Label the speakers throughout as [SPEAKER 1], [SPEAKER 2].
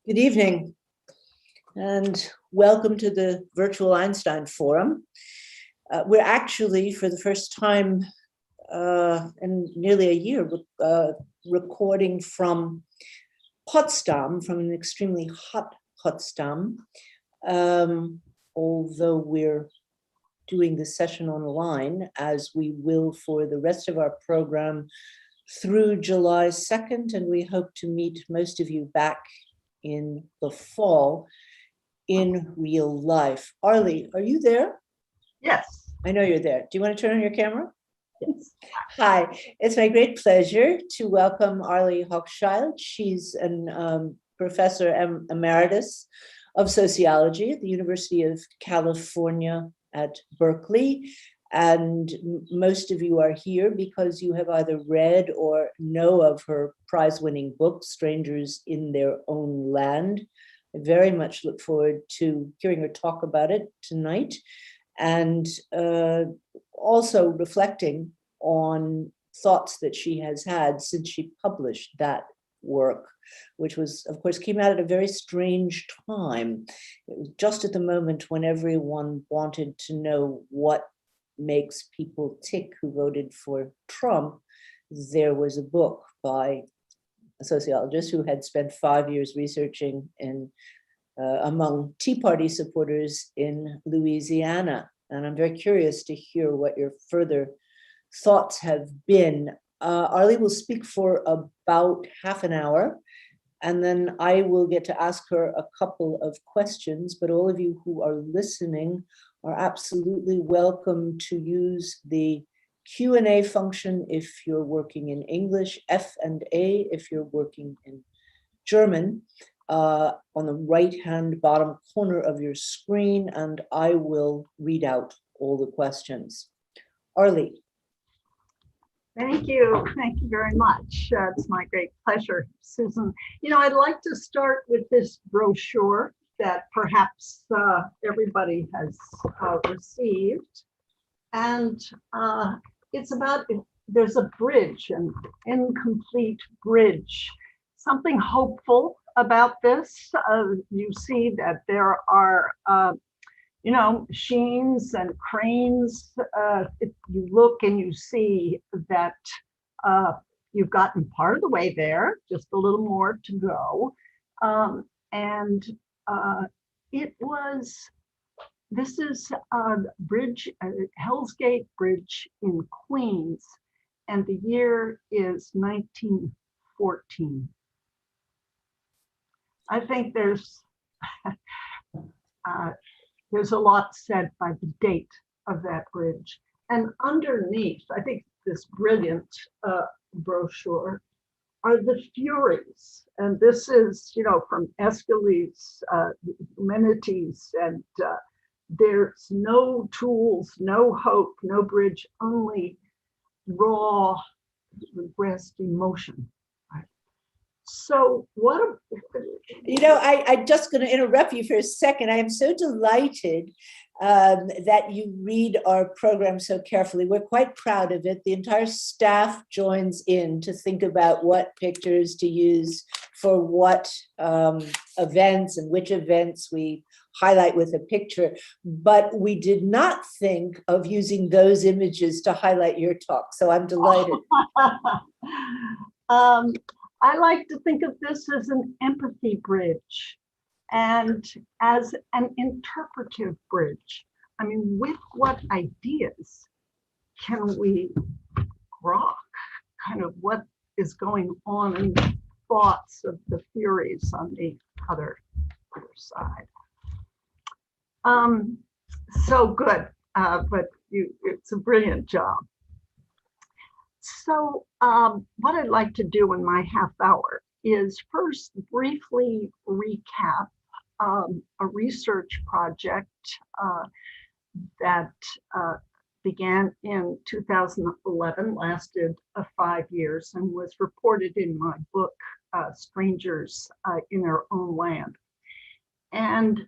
[SPEAKER 1] Good evening, and welcome to the virtual Einstein Forum. We're actually, for the first time in nearly a year, recording from Potsdam, from an extremely hot Potsdam, although we're doing the session online, as we will for the rest of our program through July 2nd, and we hope to meet most of you back in the fall in real life. Arlie, are you there?
[SPEAKER 2] Yes.
[SPEAKER 1] I know you're there. Do you want to turn on your camera?
[SPEAKER 2] Yes.
[SPEAKER 1] Hi, it's my great pleasure to welcome Arlie Hochschild. She's an professor emeritus of sociology at the University of California at Berkeley. And most of you are here because you have either read or know of her prize-winning book, Strangers in Their Own Land. I very much look forward to hearing her talk about it tonight, and also reflecting on thoughts that she has had since she published that work, which was, of course, came out at a very strange time. It was just at the moment when everyone wanted to know what makes people tick who voted for Trump. There was a book by a sociologist who had spent 5 years researching among Tea Party supporters in Louisiana. And I'm very curious to hear what your further thoughts have been. Arlie will speak for about half an hour, and then I will get to ask her a couple of questions, but all of you who are listening are absolutely welcome to use the Q&A function if you're working in English, F and A if you're working in German, on the right-hand bottom corner of your screen, and I will read out all the questions. Arlie.
[SPEAKER 2] Thank you. Thank you very much. It's my great pleasure, Susan. You know, I'd like to start with this brochure that perhaps everybody has received. And it's about, there's a bridge, an incomplete bridge, something hopeful about this. You see that there are, machines and cranes. If you look and you see that you've gotten part of the way there, just a little more to go. This is a bridge, Hell's Gate Bridge in Queens, and the year is 1914. I think there's a lot said by the date of that bridge. And underneath, I think this brilliant brochure are the Furies. And this is, from Aeschylus, Eumenides, and there's no tools, no hope, no bridge, only raw, repressed emotion. So
[SPEAKER 1] I'm just going to interrupt you for a second. I am so delighted that you read our program so carefully. We're quite proud of it. The entire staff joins in to think about what pictures to use for what events and which events we highlight with a picture. But we did not think of using those images to highlight your talk. So I'm delighted.
[SPEAKER 2] I like to think of this as an empathy bridge and as an interpretive bridge. I mean, with what ideas can we grok kind of what is going on in the thoughts of the Furies on the other side? So good, but it's a brilliant job. So what I'd like to do in my half hour is first briefly recap a research project that began in 2011, lasted 5 years, and was reported in my book, Strangers in Their Own Land, and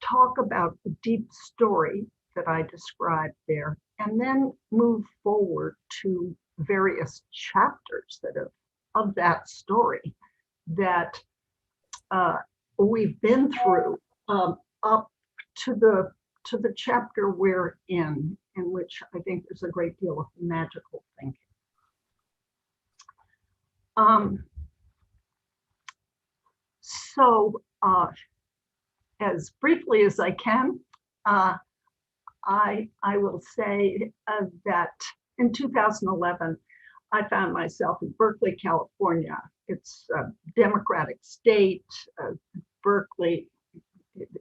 [SPEAKER 2] talk about the deep story that I described there, and then move forward to various chapters that of that story that we've been through up to the chapter we're in which I think there's a great deal of magical thinking. So as briefly as I can, I will say that in 2011, I found myself in Berkeley, California. It's a Democratic state. Berkeley,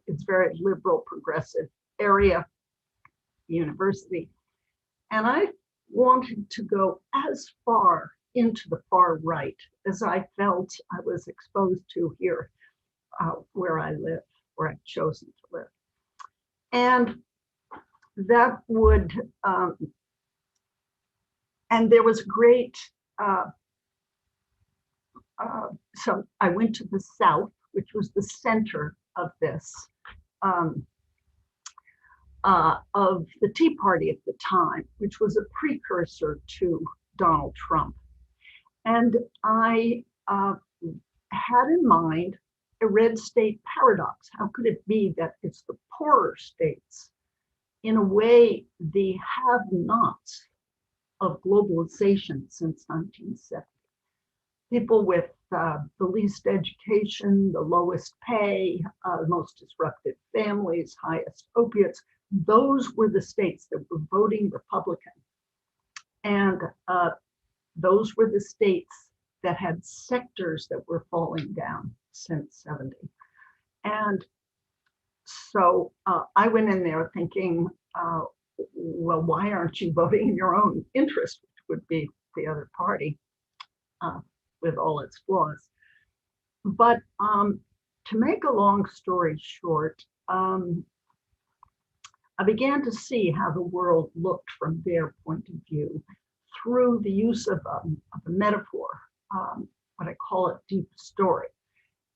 [SPEAKER 2] it's very liberal, progressive area, university. And I wanted to go as far into the far right as I felt I was exposed to here, where I live, where I've chosen to live. And that would, and there was great, so I went to the South, which was the center of this, of the Tea Party at the time, which was a precursor to Donald Trump. And I had in mind a red state paradox. How could it be that it's the poorer states, in a way, the have-nots of globalization since 1970? People with the least education, the lowest pay, most disrupted families, highest opiates, those were the states that were voting Republican. And those were the states that had sectors that were falling down since 70. And so I went in there thinking, well, why aren't you voting in your own interest, which would be the other party with all its flaws. But to make a long story short, I began to see how the world looked from their point of view through the use of a metaphor, what I call a deep story.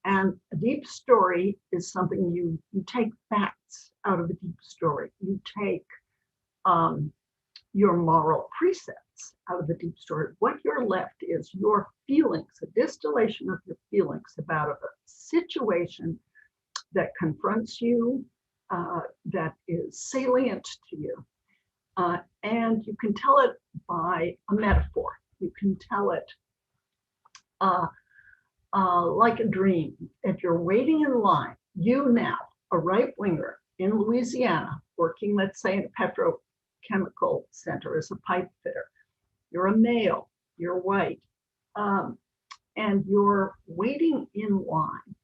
[SPEAKER 2] And a deep story is something you take facts out of a deep story. You take your moral precepts out of the deep story. What you're left is your feelings, a distillation of your feelings about a situation that confronts you, that is salient to you. And you can tell it by a metaphor. You can tell it like a dream. If you're waiting in line, you now, a right-winger in Louisiana, working, let's say, in a petrochemical center as a pipe fitter, you're a male, you're white, and you're waiting in line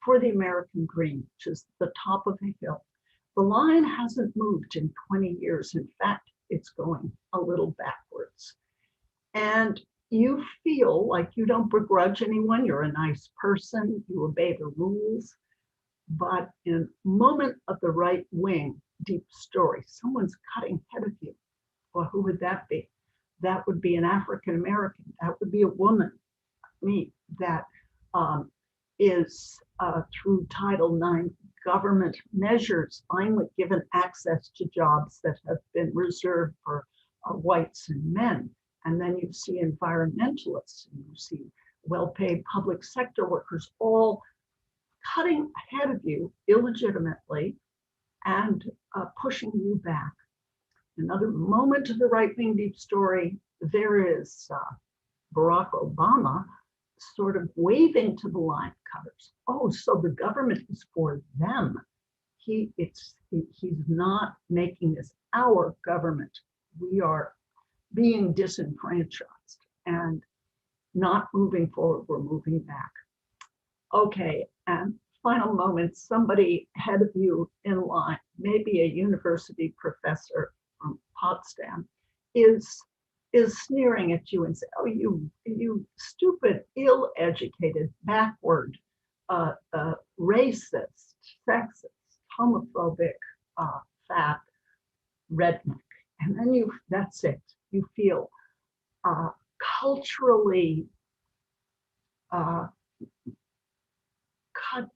[SPEAKER 2] for the American dream, which is the top of a hill. The line hasn't moved in 20 years. In fact, it's going a little backwards. And you feel like you don't begrudge anyone, you're a nice person, you obey the rules. But in a moment of the right wing deep story, someone's cutting ahead of you. Well, who would that be? That would be an African American. That would be a woman, me, that is through Title IX government measures finally given access to jobs that have been reserved for whites and men. And then you see environmentalists, and you see well-paid public sector workers all cutting ahead of you illegitimately and pushing you back. Another moment of the right-wing deep story, there is Barack Obama sort of waving to the line cutters. Oh, so the government is for them. He's not making this our government. We are being disenfranchised and not moving forward, we're moving back. Okay, and final moment, somebody ahead of you in line, maybe a university professor from Potsdam, is sneering at you and say, oh, you stupid, ill-educated, backward, racist, sexist, homophobic, fat redneck. And then that's it. You feel culturally cut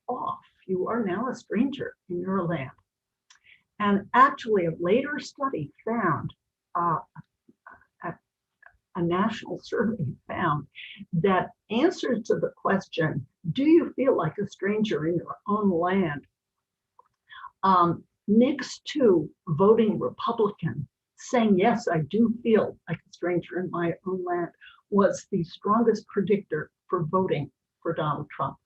[SPEAKER 2] off. You are now a stranger in your land. And actually, a later study found, a national survey found that answers to the question, Do you feel like a stranger in your own land? Next to voting Republican, saying, yes, I do feel like a stranger in my own land, was the strongest predictor for voting for Donald Trump.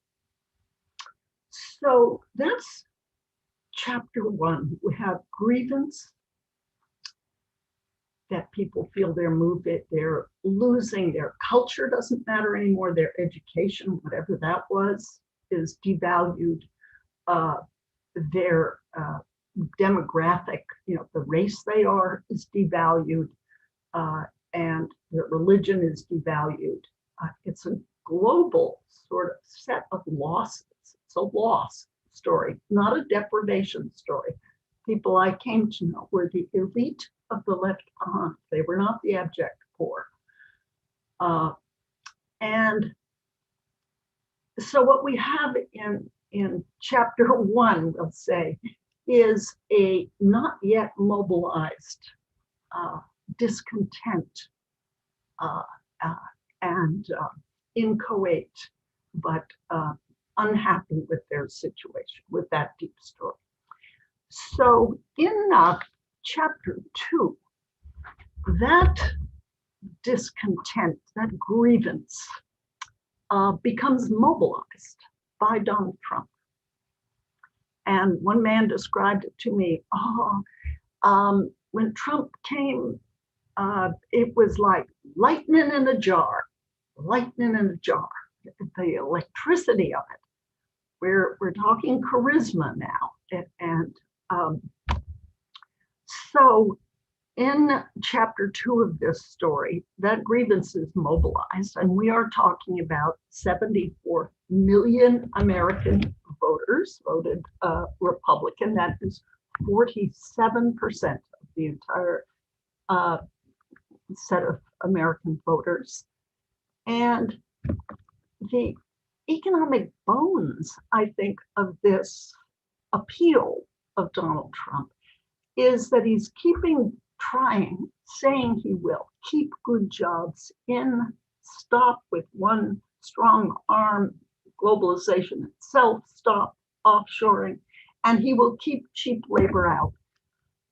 [SPEAKER 2] So that's chapter 1. We have grievance, that people feel they're losing their culture, doesn't matter anymore, their education, whatever that was, is devalued. Their demographic, the race they are is devalued, and their religion is devalued. It's a global sort of set of losses. It's a loss story, not a deprivation story. People I came to know were the elite of the left behind. They were not the abject poor. And so what we have in chapter 1, we'll say, is a not yet mobilized discontent and inchoate, but unhappy with their situation, with that deep story. So in chapter 2, that discontent, that grievance, becomes mobilized by Donald Trump. And one man described it to me, when Trump came, it was like lightning in a jar, the electricity of it. We're talking charisma now. And so in chapter 2 of this story, that grievance is mobilized, and we are talking about 74 million American voters voted Republican. That is 47% of the entire set of American voters. And the economic bones, I think, of this appeal of Donald Trump is that he's saying he will keep good jobs in, stop with one strong arm globalization itself, stop offshoring, and he will keep cheap labor out.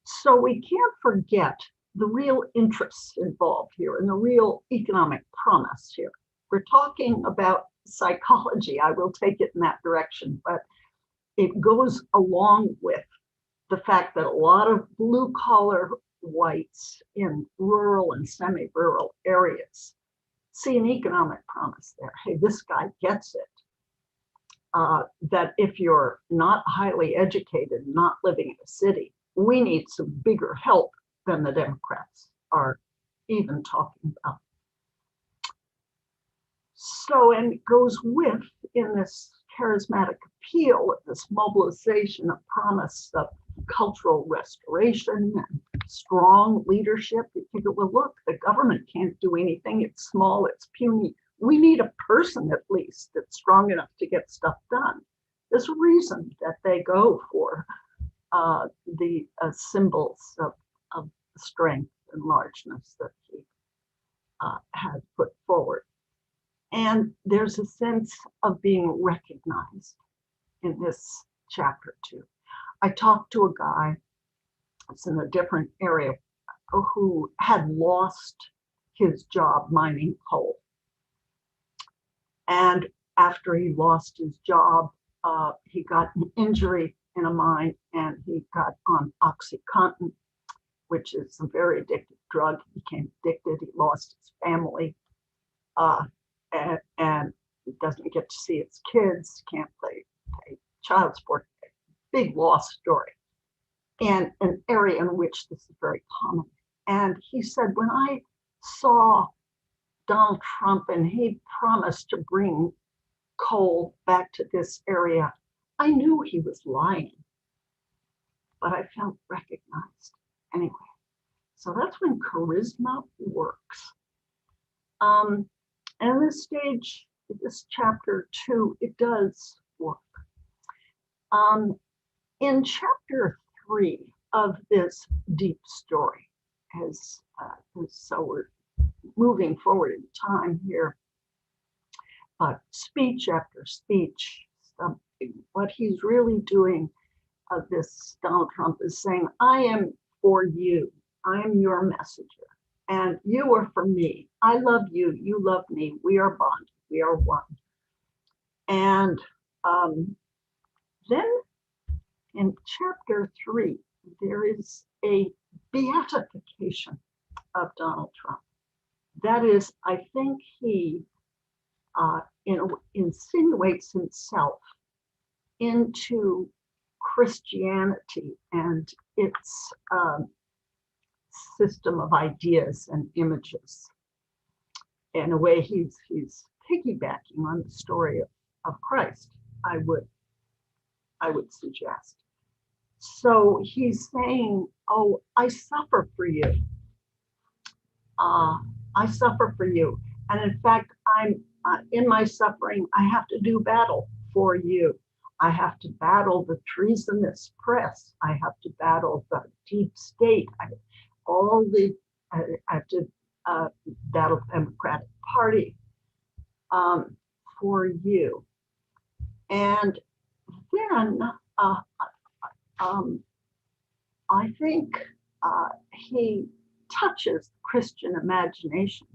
[SPEAKER 2] So we can't forget the real interests involved here and the real economic promise here. We're talking about psychology. I will take it in that direction, but it goes along with the fact that a lot of blue collar whites in rural and semi-rural areas see an economic promise there. Hey, this guy gets it. That if you're not highly educated, not living in a city, we need some bigger help than the Democrats are even talking about. So, and it goes with, in this charismatic appeal, this mobilization, a promise of cultural restoration and strong leadership. You figure, well, look, the government can't do anything. It's small, it's puny. We need a person at least that's strong enough to get stuff done. There's a reason that they go for the symbols of strength and largeness that he had put forward. And there's a sense of being recognized in this chapter 2. I talked to a guy, it's in a different area, who had lost his job mining coal. And after he lost his job, he got an injury in a mine and he got on OxyContin, which is a very addictive drug. He became addicted, he lost his family, and he doesn't get to see his kids, can't pay child support. Big loss story, and an area in which this is very common. And he said, when I saw Donald Trump and he promised to bring coal back to this area, I knew he was lying, but I felt recognized anyway. So that's when charisma works. And this stage, this chapter 2, it does work. In chapter 3 of this deep story, so we're moving forward in time here, speech after speech. What he's really doing, this Donald Trump is saying, I am for you. I am your messenger. And you are for me. I love you. You love me. We are bonded. We are one. And then in chapter 3, there is a beatification of Donald Trump. That is, I think he insinuates himself into Christianity and its system of ideas and images. In a way, he's piggybacking on the story of Christ, I would suggest. So he's saying, oh, I suffer for you. I suffer for you. And in fact, I'm in my suffering, I have to do battle for you. I have to battle the treasonous press. I have to battle the deep state. I have to battle the Democratic Party for you. And then I think he touches Christian imagination,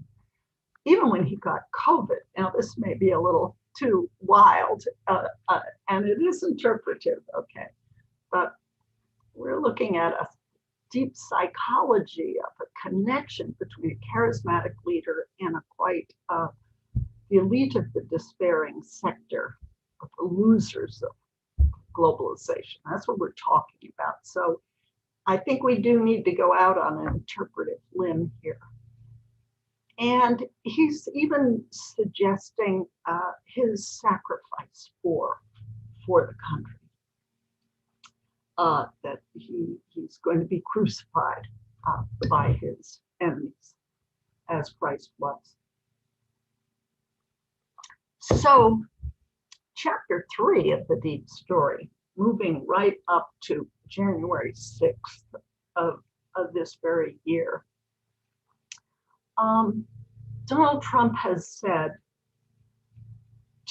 [SPEAKER 2] even when he got COVID. Now, this may be a little too wild, and it is interpretive, okay, but we're looking at a deep psychology of a connection between a charismatic leader and a quite the elite of the despairing sector of the losers of globalization. That's what we're talking about. So I think we do need to go out on an interpretive limb here. And he's even suggesting his sacrifice for the country, that he's going to be crucified by his enemies, as Christ was. So chapter 3 of the deep story, moving right up to January 6th of this very year, Donald Trump has said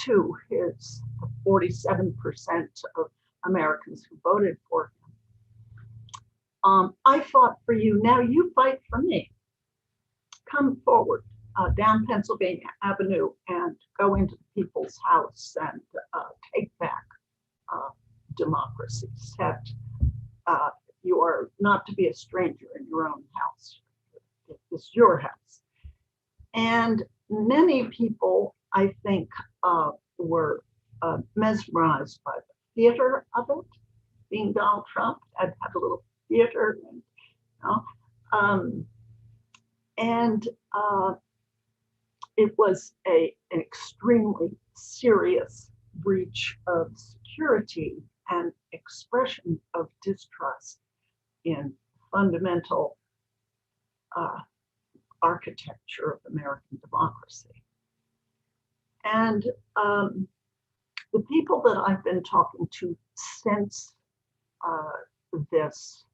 [SPEAKER 2] to his 47% of Americans who voted for him, I fought for you, now you fight for me. Come forward down Pennsylvania Avenue and go into the people's house and take back democracy. Set, you are not to be a stranger in your own house. It's your house. And many people, I think, were mesmerized by the theater of it, being Donald Trump. I'd had a little theater, and it was an extremely serious breach of security and expression of distrust in fundamental architecture of American democracy. And the people that I've been talking to since this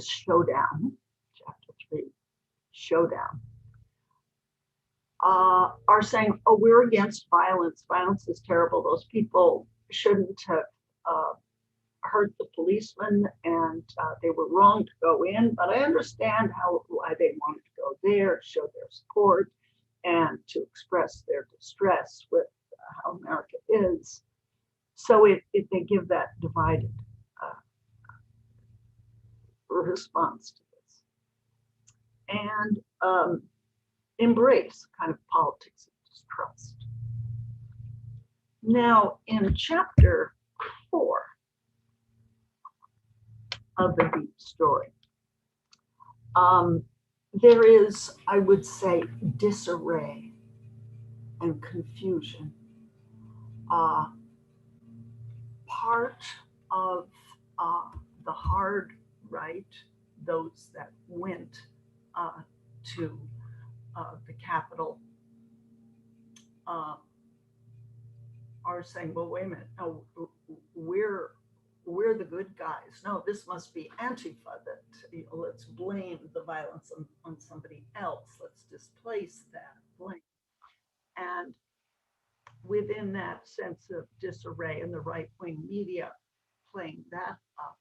[SPEAKER 2] showdown, chapter 3 showdown, are saying, oh, we're against violence. Violence is terrible. Those people shouldn't have hurt the policemen, and they were wrong to go in, but I understand why they wanted to go there, show their support, and to express their distress with how America is. So they give that divided response to this, and embrace kind of politics of distrust. Now, in chapter 4 of the deep story, there is, I would say, disarray and confusion. Part of the hard right, those that went to the Capitol, are saying, well, wait a minute, no, we're the good guys. No, this must be Antifa, that let's blame the violence on somebody else. Let's displace that blame. And within that sense of disarray and the right-wing media playing that up,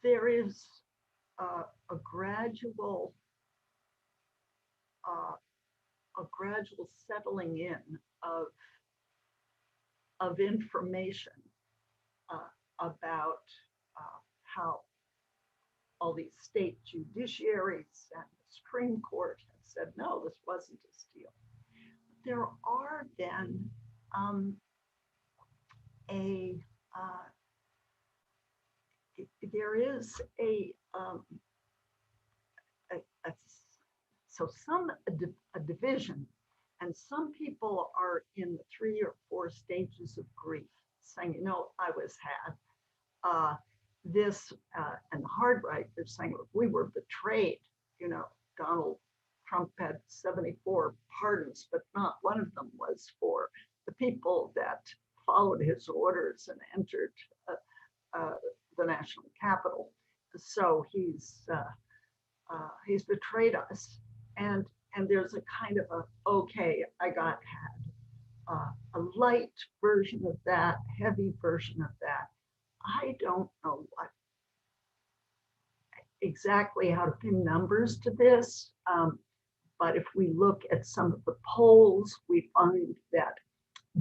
[SPEAKER 2] there is a gradual settling in of information about how all these state judiciaries and the Supreme Court have said, no, this wasn't a steal. There are then there is a division, and some people are in the 3 or 4 stages of grief, saying, you know, I was had. This and the hard right, they're saying, look, we were betrayed. You know, Donald Trump had 74 pardons, but not one of them was for the people that followed his orders and entered the national capital. So he's betrayed us, and there's a kind of a, okay, I got had, a light version of that, heavy version of that. I don't know what exactly how to pin numbers to this, but if we look at some of the polls, we find that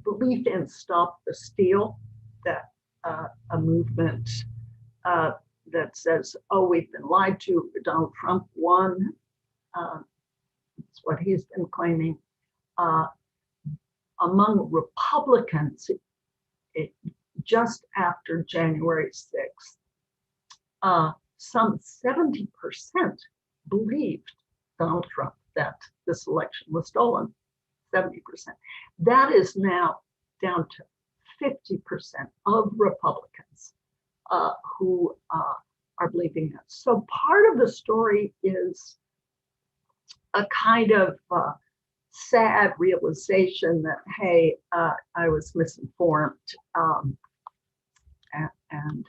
[SPEAKER 2] belief in Stop the Steal, that a movement that says, oh, we've been lied to, Donald Trump won, that's what he's been claiming. Among Republicans, just after January 6th, some 70% believed Donald Trump that this election was stolen, 70%. That is now down to 50% of Republicans who are believing that. So part of the story is a kind of sad realization that, hey, I was misinformed, and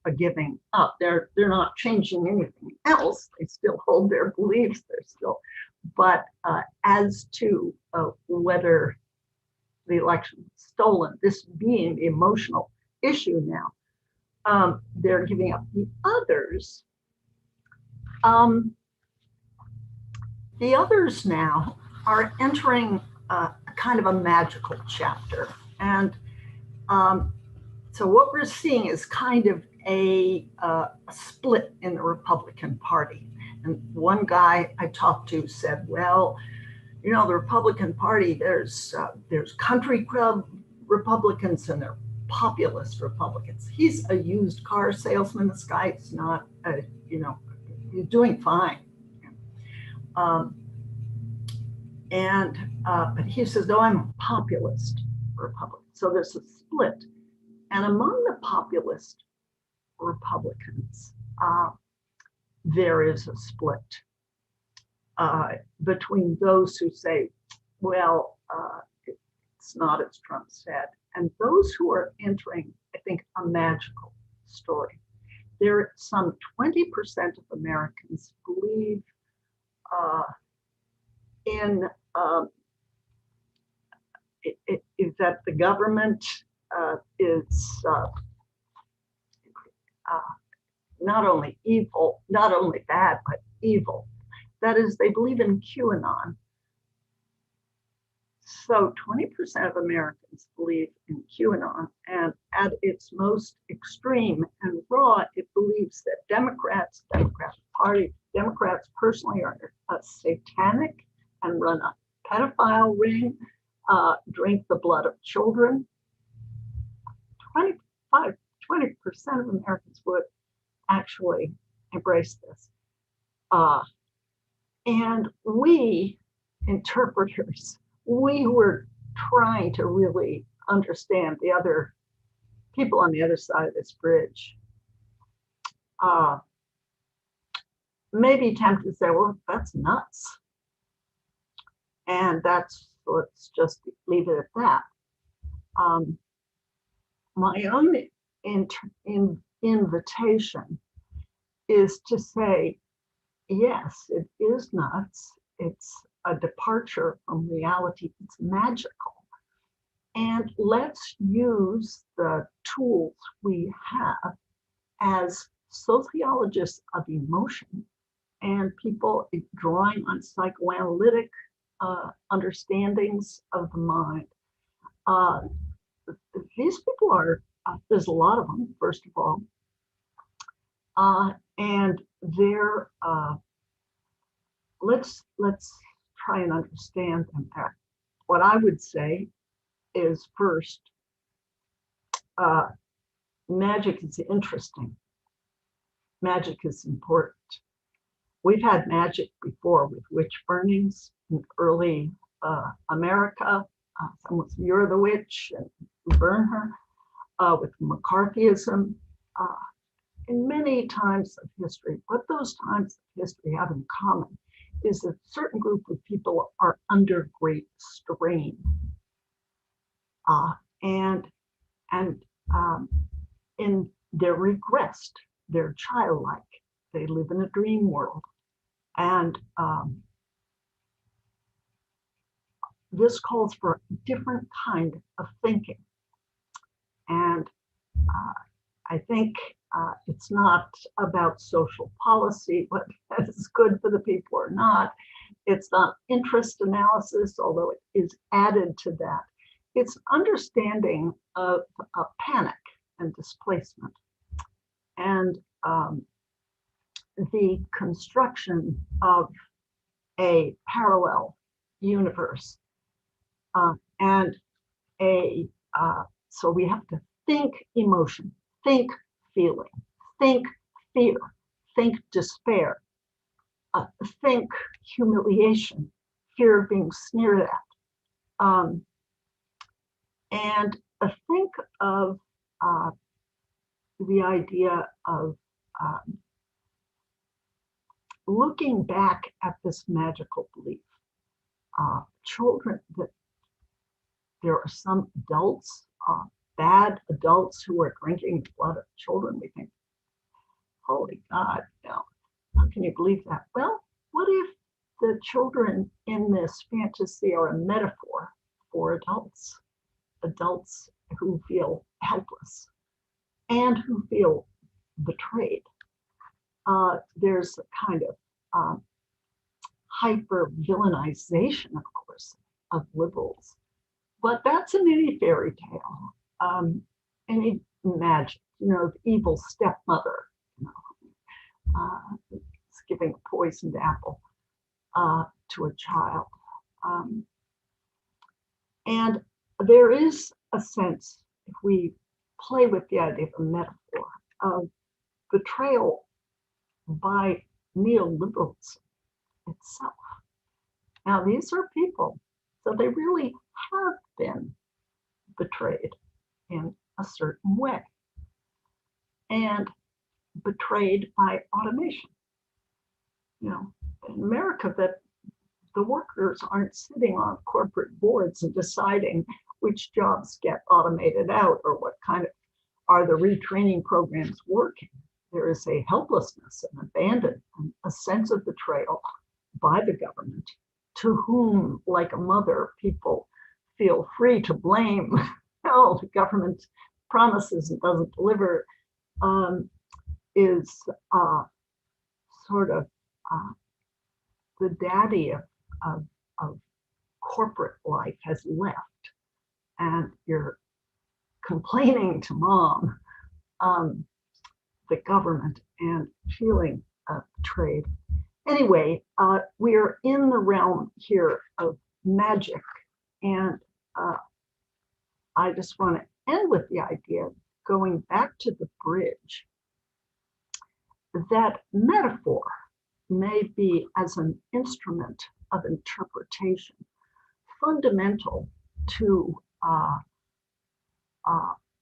[SPEAKER 2] a giving up. They're not changing anything else. They still hold their beliefs. They're still, but as to whether the election was stolen, this being the emotional issue now, they're giving up. The others now are entering a kind of a magical chapter. And so what we're seeing is kind of a split in the Republican Party. And one guy I talked to said, well, you know, the Republican Party, there's country club Republicans and there are populist Republicans. He's a used car salesman. This guy is not, he's doing fine. But he says, no, I'm a populist Republican. So there's a split. And among the populist Republicans, there is a split between those who say, well, it's not as Trump said, and those who are entering, I think, a magical story. There are some 20% of Americans believe is that the government is not only evil, not only bad, but evil. That is, they believe in QAnon. So 20% of Americans believe in QAnon, and at its most extreme and raw, it believes that Democrats personally are satanic and run a pedophile ring, drink the blood of children. 20% of Americans would actually embrace this. And we interpreters, we were trying to really understand the other people on the other side of this bridge. Maybe tempted to say, well, that's nuts. And let's just leave it at that. My own invitation is to say, yes, it is nuts. It's a departure from reality. It's magical. And let's use the tools we have as sociologists of emotion and people drawing on psychoanalytic understandings of the mind. Uh, these people are, there's a lot of them, first of all, and they're, let's try and understand them. What I would say is first, magic is interesting. Magic is important. We've had magic before with witch burnings in early America. Someone's, you're the witch, and you burn her. With McCarthyism, in many times of history. What those times of history have in common is that a certain group of people are under great strain. And they're regressed, they're childlike, they live in a dream world. And this calls for a different kind of thinking. And I think it's not about social policy, what is good for the people or not. It's not interest analysis, although it is added to that. It's understanding of panic and displacement, and the construction of a parallel universe, and so we have to think emotion, think feeling, think fear, think despair, think humiliation, fear of being sneered at, and think of the idea of looking back at this magical belief. Children, that there are some adults, bad adults who are drinking the blood of children. We think, holy God, no, how can you believe that? Well, what if the children in this fantasy are a metaphor for adults? Adults who feel helpless and who feel betrayed. There's a kind of hyper villainization, of course, of liberals, but that's in any fairy tale, any magic, the evil stepmother, it's giving a poisoned apple to a child. And there is a sense, if we play with the idea of a metaphor, of betrayal by neoliberalism itself. Now, these are people, so they really have been betrayed in a certain way, and betrayed by automation. In America, that the workers aren't sitting on corporate boards and deciding which jobs get automated out or what kind of, are the retraining programs working. There is a helplessness and abandonment, and a sense of betrayal by the government, to whom, like a mother, people feel free to blame. The government promises and doesn't deliver, is sort of the daddy of corporate life has left, and you're complaining to mom, the government, and feeling betrayed. Anyway, we are in the realm here of magic, and I just want to end with the idea, going back to the bridge, that metaphor may be, as an instrument of interpretation, fundamental to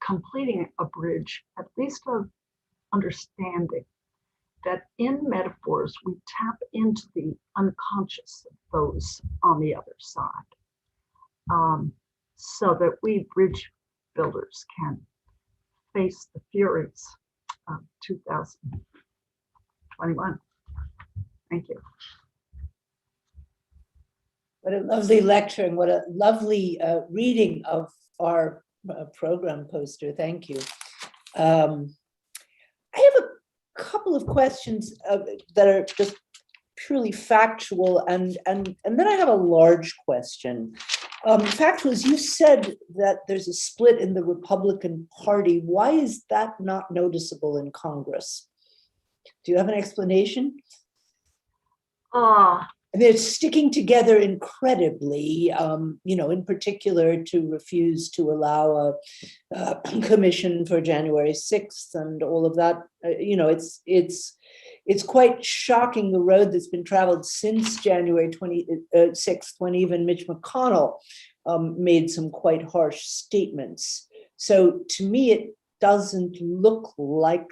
[SPEAKER 2] completing a bridge, at least of understanding that in metaphors we tap into the unconscious of those on the other side, so that we bridge builders can face the furies of 2021. Thank you.
[SPEAKER 1] What a lovely lecture and what a lovely reading of our program poster. Thank you. I have a couple of questions that are just purely factual, and then I have a large question. Factual is, you said that there's a split in the Republican Party. Why is that not noticeable in Congress? Do you have an explanation? They're sticking together incredibly, in particular to refuse to allow a commission for January 6th and all of that. It's quite shocking, the road that's been traveled since January 26th, when even Mitch McConnell made some quite harsh statements. So to me, it doesn't look like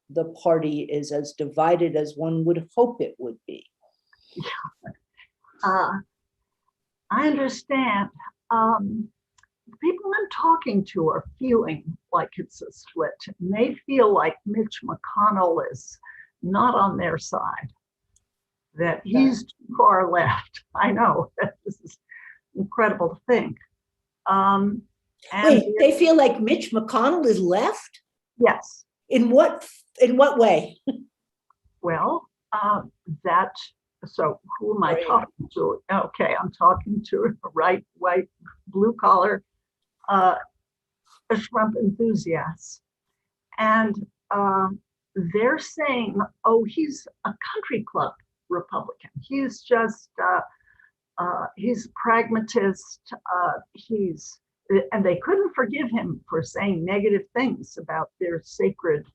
[SPEAKER 1] the party is as divided as one would hope it would be.
[SPEAKER 2] I understand. People I'm talking to are feeling like it's a split, and they feel like Mitch McConnell is not on their side, that he's too far left. I know that this is incredible to think.
[SPEAKER 1] Wait, they feel like Mitch McConnell is left?
[SPEAKER 2] Yes.
[SPEAKER 1] In what way?
[SPEAKER 2] Well, so who am I talking to? Okay, I'm talking to a right, white, blue collar, a Trump enthusiast. And they're saying, oh, he's a country club Republican. He's just, he's pragmatist. And they couldn't forgive him for saying negative things about their sacred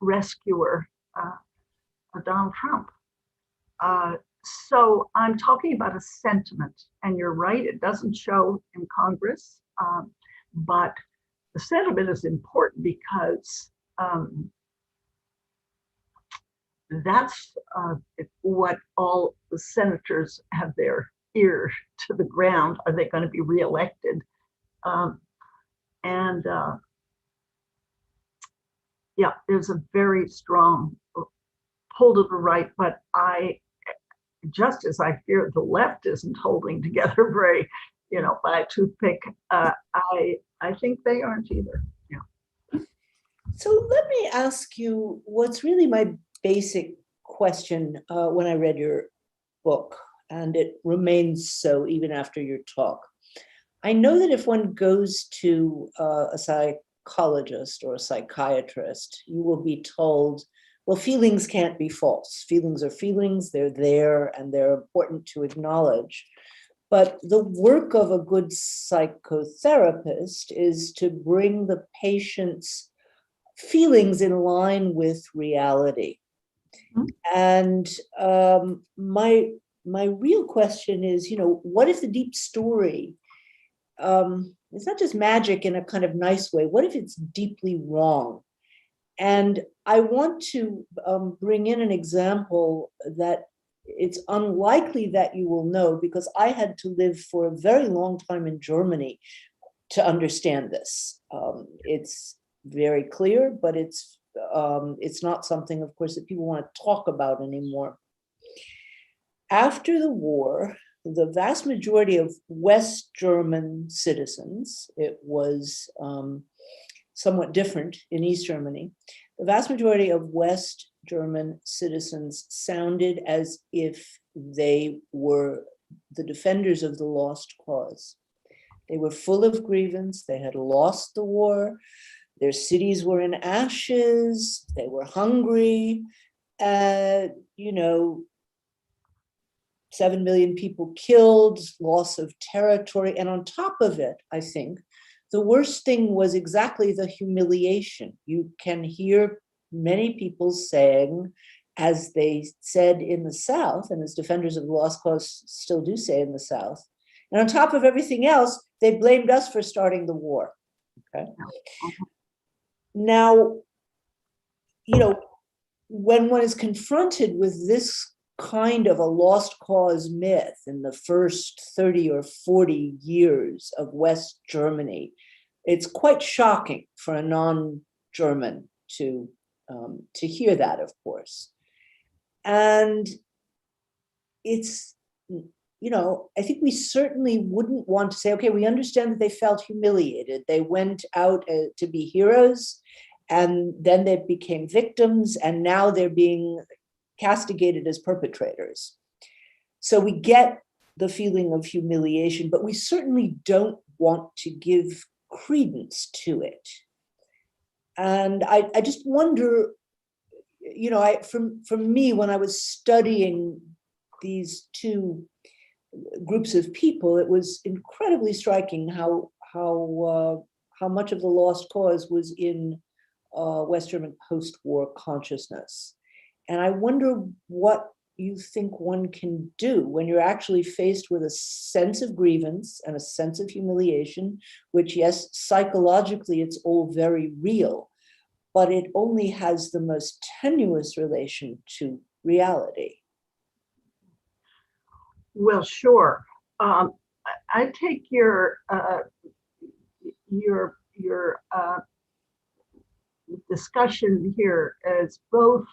[SPEAKER 2] rescuer, Donald Trump. So I'm talking about a sentiment, and you're right, it doesn't show in Congress, but the sentiment is important because that's what all the senators have their ear to the ground. Are they going to be reelected? Yeah, there's a very strong pull to the right, but just as I fear the left isn't holding together very, by a toothpick, I think they aren't either. Yeah.
[SPEAKER 1] So let me ask you what's really my basic question when I read your book, and it remains so even after your talk. I know that if one goes to a psychologist or a psychiatrist, you will be told, well, feelings can't be false. Feelings are feelings, they're there, and they're important to acknowledge. But the work of a good psychotherapist is to bring the patient's feelings in line with reality. Mm-hmm. And my real question is, what if the deep story, it's not just magic in a kind of nice way, what if it's deeply wrong? And I want to bring in an example that it's unlikely that you will know, because I had to live for a very long time in Germany to understand this. It's very clear, but it's not something, of course, that people want to talk about anymore. After the war, the vast majority of West German citizens, it was somewhat different in East Germany, the vast majority of West German citizens sounded as if they were the defenders of the lost cause. They were full of grievance. They had lost the war. Their cities were in ashes. They were hungry. 7 million people killed, loss of territory. And on top of it, I think, the worst thing was exactly the humiliation. You can hear many people saying, as they said in the South, and as defenders of the lost cause still do say in the South, and on top of everything else, they blamed us for starting the war. Okay. Now, when one is confronted with this kind of a lost cause myth in the first 30 or 40 years of West Germany, it's quite shocking for a non-German to hear that, of course. And it's, I think we certainly wouldn't want to say, okay, we understand that they felt humiliated. They went out to be heroes, and then they became victims, and now they're being castigated as perpetrators. So we get the feeling of humiliation, but we certainly don't want to give credence to it. And I just wonder, for me, when I was studying these two groups of people, it was incredibly striking how much of the lost cause was in West German post-war consciousness. And I wonder what you think one can do when you're actually faced with a sense of grievance and a sense of humiliation, which, yes, psychologically, it's all very real, but it only has the most tenuous relation to reality.
[SPEAKER 2] Well, sure. I take your discussion here as both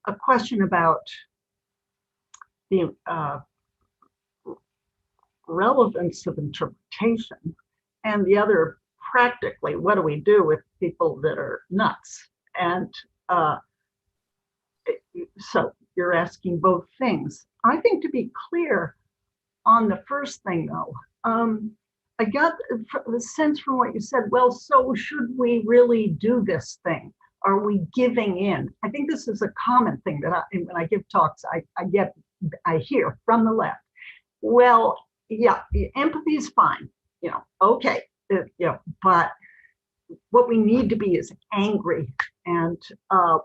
[SPEAKER 2] a question about the relevance of interpretation, and the other, practically, what do we do with people that are nuts? And so you're asking both things. I think, to be clear on the first thing, though, I got the sense from what you said, well, so should we really do this thing? Are we giving in? I think this is a common thing that when I give talks, I hear from the left. Well, yeah, empathy is fine, okay, but what we need to be is angry, and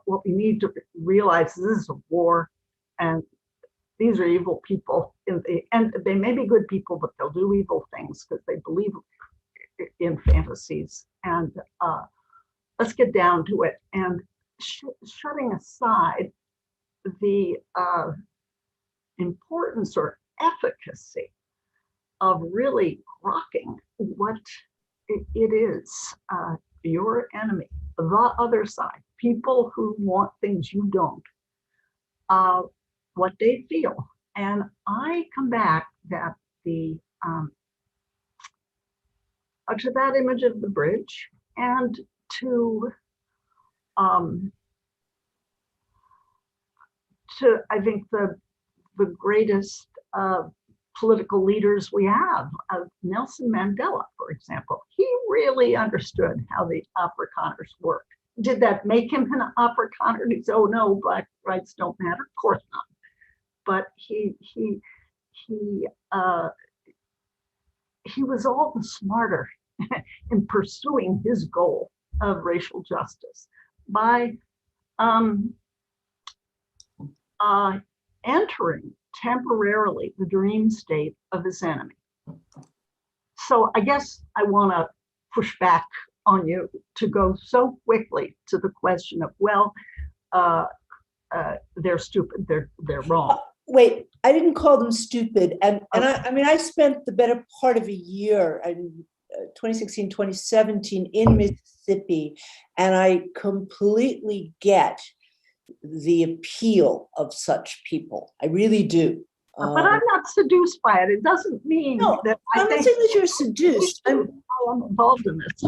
[SPEAKER 2] what we need to realize is this is a war, and these are evil people, and they may be good people, but they'll do evil things because they believe in fantasies. And let's get down to it. And shutting aside the importance or efficacy of really rocking what it is, your enemy, the other side, people who want things you don't, what they feel. And I come back that to that image of the bridge, and to I think the greatest political leaders we have, Nelson Mandela, for example. He really understood how the Afrikaners worked. Did that make him an Afrikaner? He said, oh no, black rights don't matter? Of course not. But he was all the smarter in pursuing his goal of racial justice by entering temporarily the dream state of his enemy. So I guess I want to push back on you to go so quickly to the question of, well, they're stupid, they're wrong.
[SPEAKER 1] Wait, I didn't call them stupid. And I spent the better part of a year in 2016, 2017 in Mississippi, and I completely get the appeal of such people. I really do.
[SPEAKER 2] But I'm not seduced by it. It doesn't mean that
[SPEAKER 1] I'm not saying that you're seduced.
[SPEAKER 2] I'm involved in this.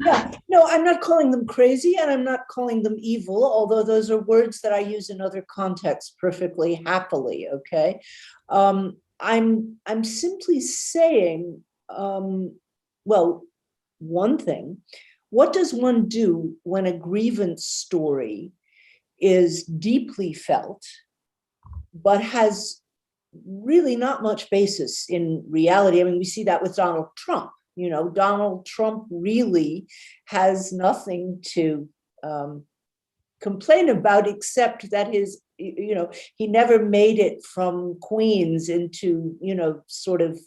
[SPEAKER 1] Yeah, no, I'm not calling them crazy, and I'm not calling them evil, although those are words that I use in other contexts perfectly happily, okay? I'm simply saying, well, one thing, what does one do when a grievance story is deeply felt, but has really not much basis in reality? I mean, we see that with Donald Trump. Donald Trump really has nothing to complain about, except that he never made it from Queens into, sort of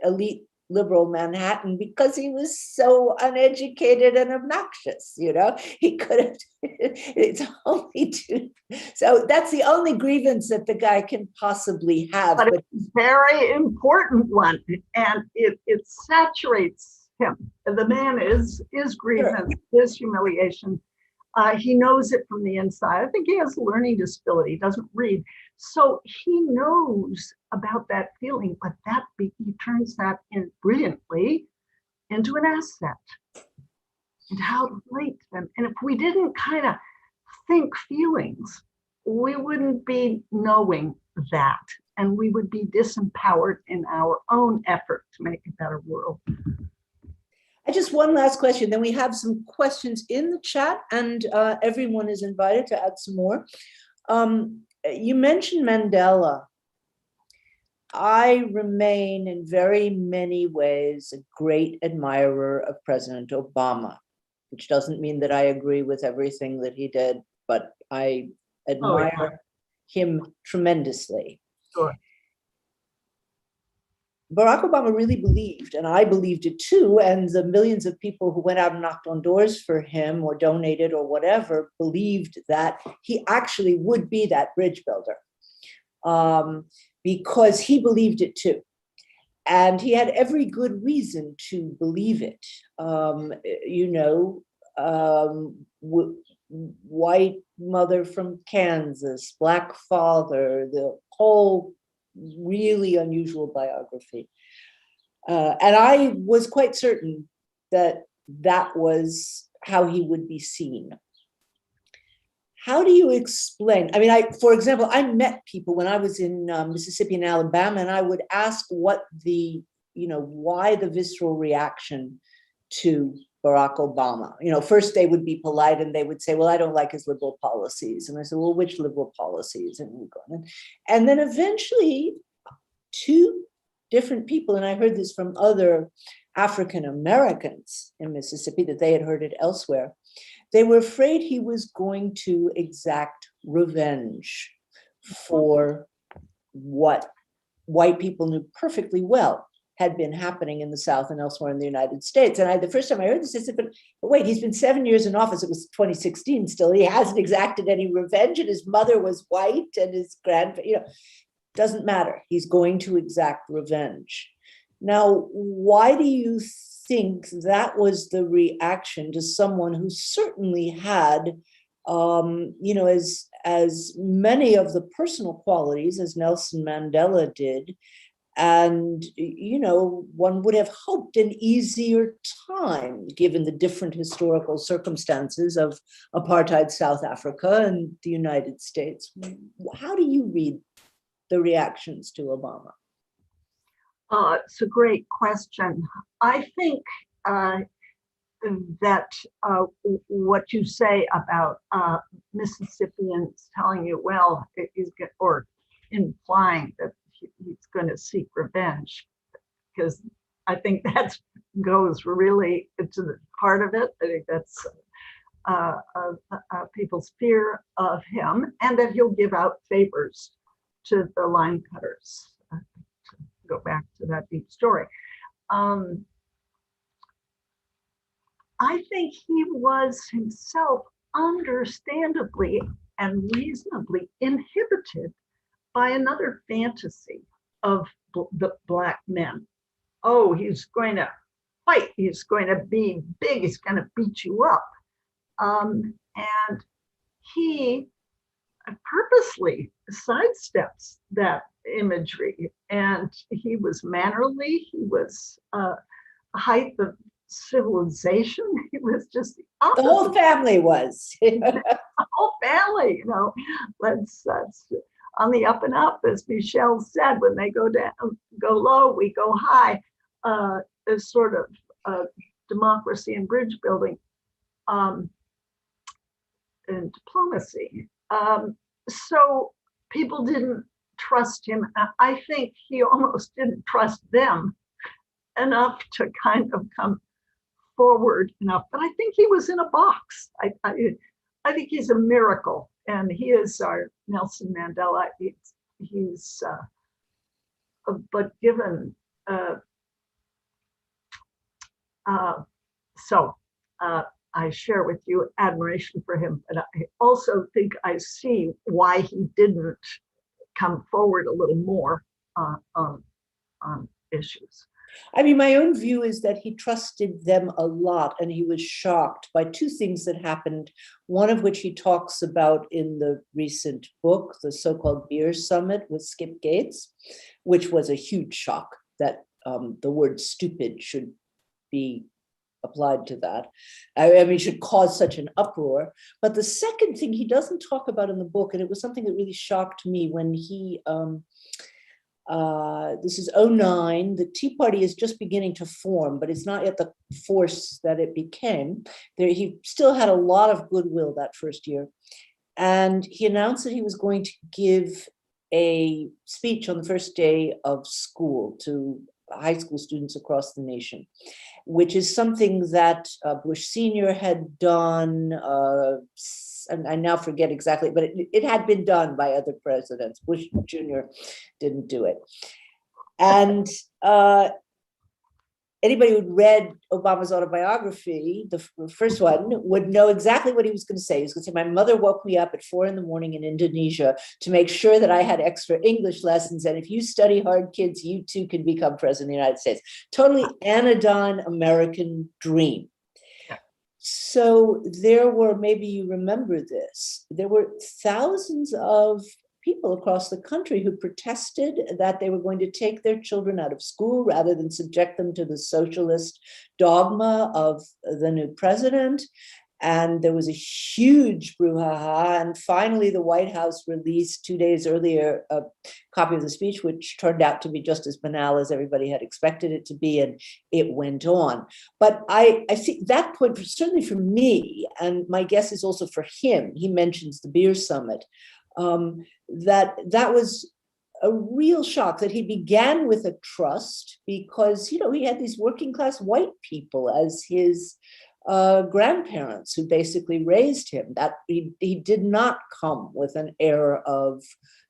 [SPEAKER 1] elite liberal Manhattan because he was so uneducated and obnoxious. He could have, it's only so that's the only grievance that the guy can possibly have.
[SPEAKER 2] But it's a very important one, and it saturates him. The man is grievance, is humiliation. He knows it from the inside. I think he has a learning disability. He doesn't read. So he knows about that feeling, but he turns that in brilliantly into an asset and how to relate to them. And if we didn't kind of think feelings, we wouldn't be knowing that. And we would be disempowered in our own effort to make a better world.
[SPEAKER 1] Just one last question. Then we have some questions in the chat, and everyone is invited to add some more. You mentioned Mandela. I remain in very many ways a great admirer of President Obama, which doesn't mean that I agree with everything that he did, but I admire him tremendously.
[SPEAKER 2] Sure.
[SPEAKER 1] Barack Obama really believed, and I believed it too, and the millions of people who went out and knocked on doors for him or donated or whatever believed that he actually would be that bridge builder, because he believed it too. And he had every good reason to believe it. White mother from Kansas, black father, the whole really unusual biography. And I was quite certain that that was how he would be seen. How do you explain? I mean, for example, I met people when I was in Mississippi and Alabama, and I would ask why the visceral reaction to Barack Obama. First they would be polite and they would say, well, I don't like his liberal policies. And I said, well, which liberal policies? And then eventually two different people, and I heard this from other African Americans in Mississippi, that they had heard it elsewhere. They were afraid he was going to exact revenge for what white people knew perfectly well had been happening in the South and elsewhere in the United States. And the first time I heard this, I said, but wait, he's been 7 years in office. It was 2016 still. He hasn't exacted any revenge, and his mother was white and his doesn't matter. He's going to exact revenge. Now, why do you think that was the reaction to someone who certainly had, as many of the personal qualities as Nelson Mandela did, and, one would have hoped an easier time given the different historical circumstances of apartheid South Africa and the United States. How do you read the reactions to Obama?
[SPEAKER 2] It's a great question. I think that what you say about Mississippians telling you, well, or implying that he's going to seek revenge, because I think that goes really to the heart of it. I think that's people's fear of him, and that he'll give out favors to the line cutters. To go back to that deep story. I think he was himself understandably and reasonably inhibited by another fantasy of the Black men. Oh, he's going to fight, he's going to be big, he's going to beat you up. And he purposely sidesteps that imagery. And he was mannerly, he was height of civilization. He was just the opposite.
[SPEAKER 1] The whole family was.
[SPEAKER 2] The whole family, let's on the up and up, as Michelle said, when they go down, go low, we go high. This sort of democracy and bridge building and diplomacy. So people didn't trust him. I think he almost didn't trust them enough to kind of come forward enough. But I think he was in a box. I think he's a miracle, and he is our Nelson Mandela. He's but given I share with you admiration for him, but I also think I see why he didn't come forward a little more on issues.
[SPEAKER 1] I mean, my own view is that he trusted them a lot, and he was shocked by two things that happened, one of which he talks about in the recent book, the so-called Beer Summit with Skip Gates, which was a huge shock that the word stupid should be applied to that. I mean, should cause such an uproar. But the second thing he doesn't talk about in the book, and it was something that really shocked me when he, this is '09, the Tea Party is just beginning to form, but it's not yet the force that it became. He still had a lot of goodwill that first year. And he announced that he was going to give a speech on the first day of school to high school students across the nation, which is something that Bush Sr. had done, and I now forget exactly, but it had been done by other presidents. Bush Jr. didn't do it. And anybody who'd read Obama's autobiography, the first one, would know exactly what he was going to say. He was going to say, my mother woke me up at 4 a.m. in Indonesia to make sure that I had extra English lessons. And if you study hard, kids, you too can become president of the United States. Totally anodyne American dream. So there were, maybe you remember this, there were thousands of people across the country who protested that they were going to take their children out of school rather than subject them to the socialist dogma of the new president. And there was a huge brouhaha. And finally, the White House released 2 days earlier a copy of the speech, which turned out to be just as banal as everybody had expected it to be. And it went on. But I see that point, certainly for me, and my guess is also for him, he mentions the Beer Summit, that was a real shock, that he began with a trust because, you know, he had these working class white people as his grandparents who basically raised him, that he did not come with an air of,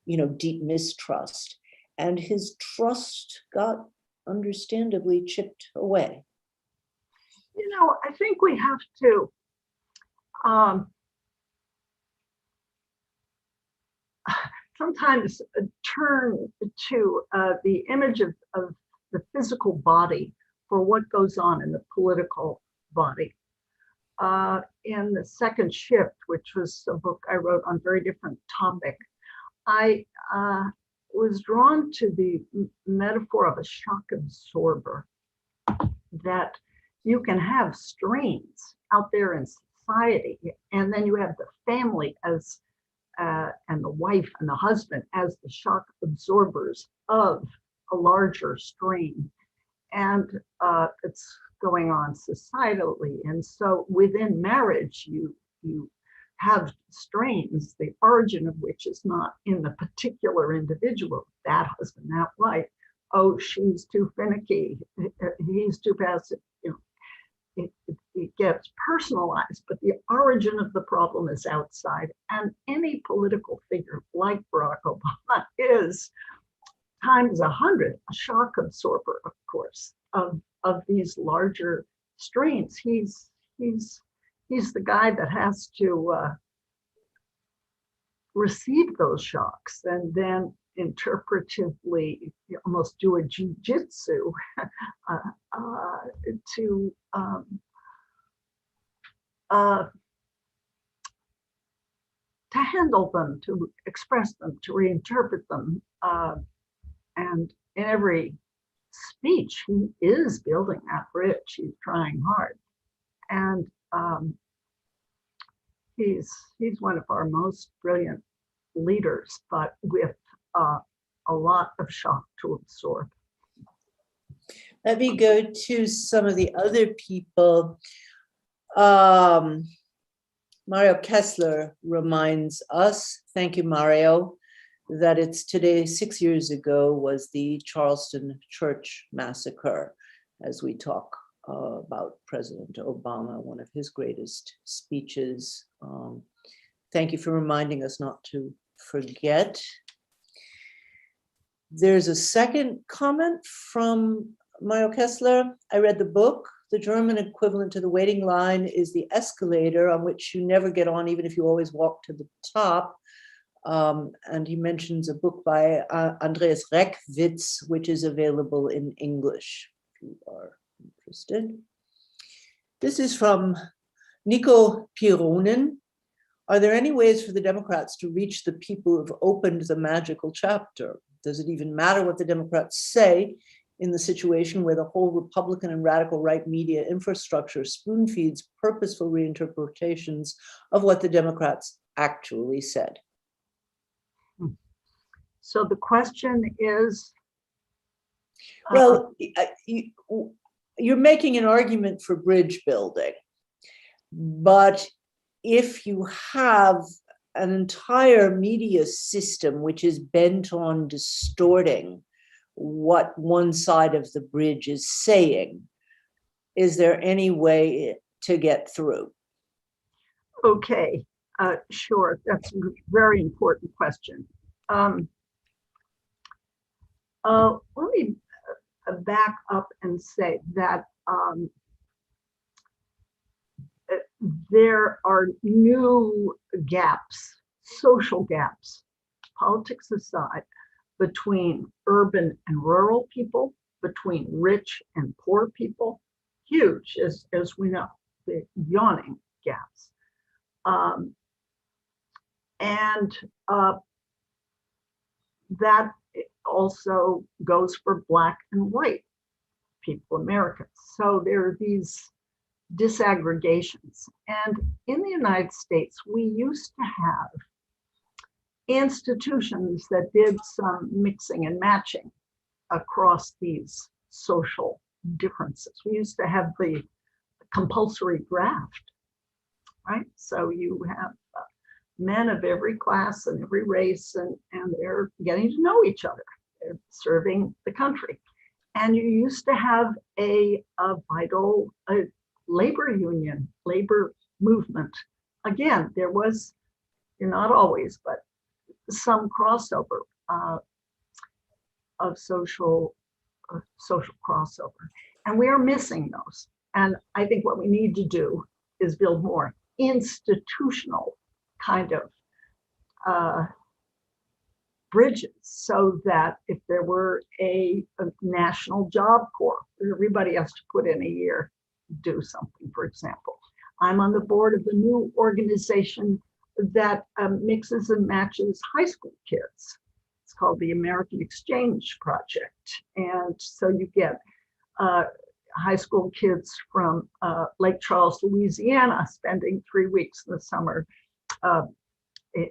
[SPEAKER 1] you know, deep mistrust. And his trust got understandably chipped away.
[SPEAKER 2] You know, I think we have to sometimes turn to the image of the physical body for what goes on in the political body. In The Second Shift, which was a book I wrote on a very different topic, I was drawn to the metaphor of a shock absorber, that you can have strains out there in society, and then you have the family as and the wife and the husband as the shock absorbers of a larger strain. And it's going on societally. And so within marriage, you have strains, the origin of which is not in the particular individual, that husband, that wife. Oh, she's too finicky, he's too passive. You know, it gets personalized, but the origin of the problem is outside. And any political figure like Barack Obama is times 100 a shock absorber, of course, of these larger strains. He's the guy that has to receive those shocks and then interpretively almost do a jujitsu to handle them, to express them, to reinterpret them. And in every speech, he is building that bridge. He's trying hard. And he's one of our most brilliant leaders, but with a lot of shock to absorb.
[SPEAKER 1] Let me go to some of the other people. Mario Kessler reminds us, thank you, Mario, that it's today, 6 years ago, was the Charleston church massacre, as we talk about President Obama, one of his greatest speeches. Thank you for reminding us not to forget. There's a second comment from Mario Kessler. I read the book. The German equivalent to the waiting line is the escalator on which you never get on, even if you always walk to the top. And he mentions a book by Andreas Reckwitz, which is available in English, if you are interested. This is from Nico Pironen. Are there any ways for the Democrats to reach the people who've opened the magical chapter? Does it even matter what the Democrats say in the situation where the whole Republican and radical right media infrastructure spoon feeds purposeful reinterpretations of what the Democrats actually said?
[SPEAKER 2] So the question is,
[SPEAKER 1] well, you're making an argument for bridge building, but if you have an entire media system which is bent on distorting what one side of the bridge is saying, is there any way to get through?
[SPEAKER 2] Okay, sure, that's a very important question. Let me back up and say that there are new gaps, social gaps, politics aside, between urban and rural people, between rich and poor people, huge, as we know, the yawning gaps. That also goes for Black and white people, Americans. So there are these disaggregations. And in the United States, we used to have institutions that did some mixing and matching across these social differences. We used to have the compulsory draft, right? So you have men of every class and every race, and they're getting to know each other. They're serving the country. And you used to have a vital labor union, labor movement. Again, there was, not always, but some crossover of social crossover. And we are missing those. And I think what we need to do is build more institutional kind of bridges, so that if there were a national job corps, everybody has to put in a year, do something, for example. I'm on the board of the new organization that mixes and matches high school kids. It's called the American Exchange Project. And so you get high school kids from Lake Charles, Louisiana, spending 3 weeks in the summer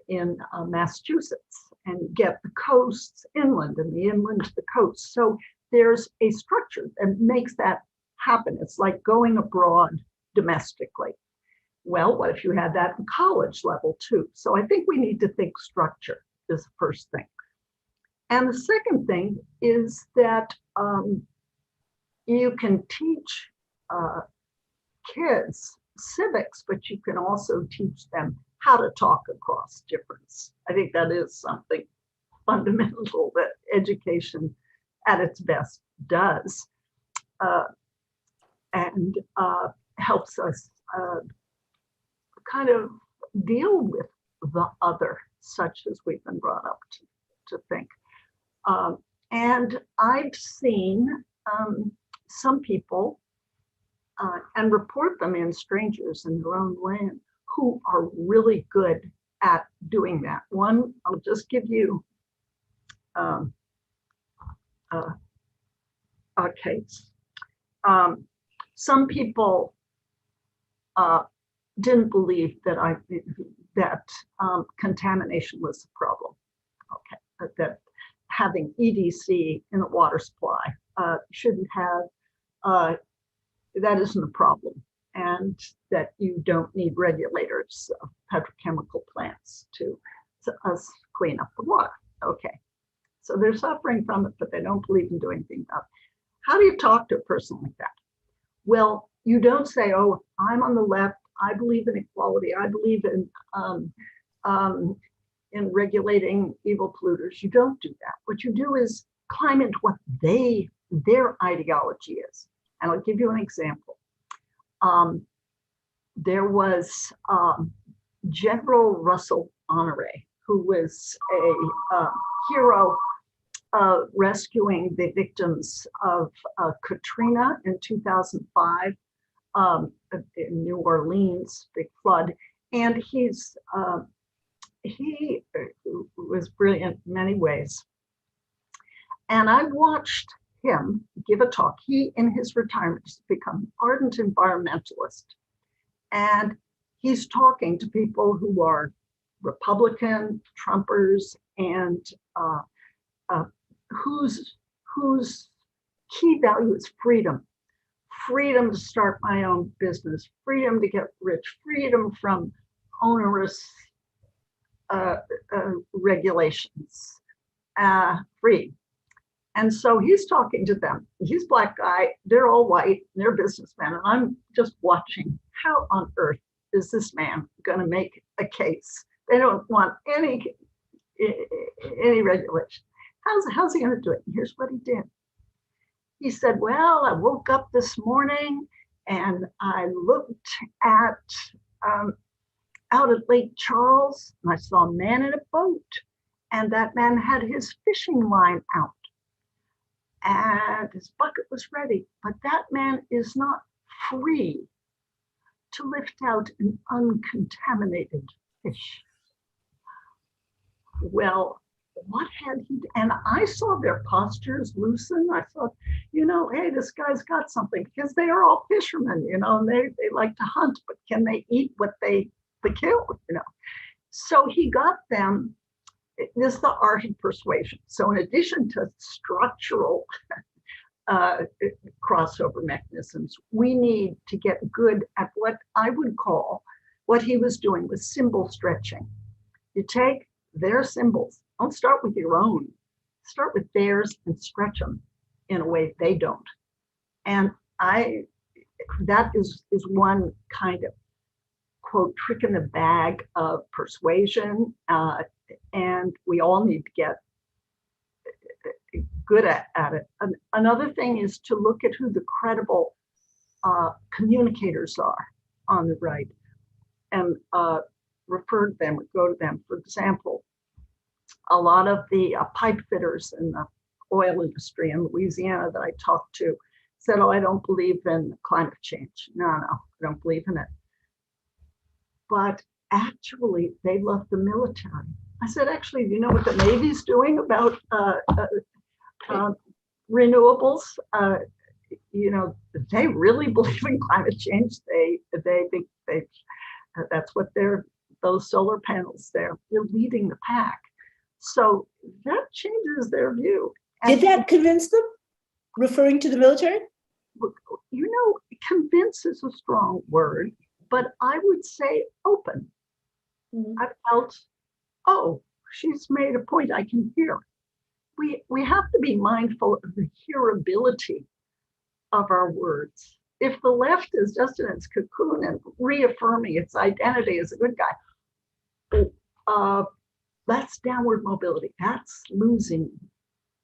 [SPEAKER 2] in Massachusetts, and you get the coasts inland and the inland to the coast. So there's a structure that makes that happen. It's like going abroad domestically. Well, what if you had that in college level too? So I think we need to think structure is the first thing. And the second thing is that you can teach kids civics, but you can also teach them how to talk across difference. I think that is something fundamental that education at its best does, and helps us kind of deal with the other, such as we've been brought up to think. And I've seen some people, and report them in strangers in their own land, who are really good at doing that. One, I'll just give you a case. Some people didn't believe that contamination was a problem. Okay, that having EDC in the water supply shouldn't have, that isn't a problem, and that you don't need regulators of petrochemical plants to clean up the water. Okay, so they're suffering from it, but they don't believe in doing anything about it. How do you talk to a person like that? Well, you don't say, oh, I'm on the left, I believe in equality, I believe in regulating evil polluters. You don't do that. What you do is climb into what their ideology is. And I'll give you an example. There was General Russell Honoré, who was a hero rescuing the victims of Katrina in 2005 in New Orleans, big flood. And he was brilliant in many ways. And I watched him give a talk. He, in his retirement, has become an ardent environmentalist. And he's talking to people who are Republican, Trumpers, and whose key value is freedom. Freedom to start my own business, freedom to get rich, freedom from onerous regulations, free. And so he's talking to them. He's a black guy, they're all white, they're businessmen. And I'm just watching, how on earth is this man gonna make a case? They don't want any regulation. How's he gonna do it? And here's what he did. He said, well, I woke up this morning and I looked at out at Lake Charles, and I saw a man in a boat, and that man had his fishing line out and his bucket was ready, but that man is not free to lift out an uncontaminated fish. Well, what had he, and I saw their postures loosen. I thought, hey, this guy's got something, because they are all fishermen, and they like to hunt, but can they eat what they kill, So he got them, this is the art of persuasion. So in addition to structural crossover mechanisms, we need to get good at what I would call, what he was doing was symbol stretching. You take their symbols, don't start with your own, start with theirs and stretch them in a way they don't. And that is one kind of, quote, trick in the bag of persuasion. And we all need to get good at it. Another thing is to look at who the credible communicators are on the right and refer to them or go to them. For example, a lot of the pipe fitters in the oil industry in Louisiana that I talked to said, I don't believe in climate change. No, I don't believe in it. But actually, they love the military. I said, actually, do you know what the Navy's doing about renewables? They really believe in climate change. They think that's what those solar panels they're leading the pack. So that changes their view.
[SPEAKER 1] Did that convince them, referring to the military?
[SPEAKER 2] Convince is a strong word, but I would say open. Mm-hmm. I felt, she's made a point I can hear. We have to be mindful of the hearability of our words. If the left is just in its cocoon and reaffirming its identity as a good guy, that's downward mobility. That's losing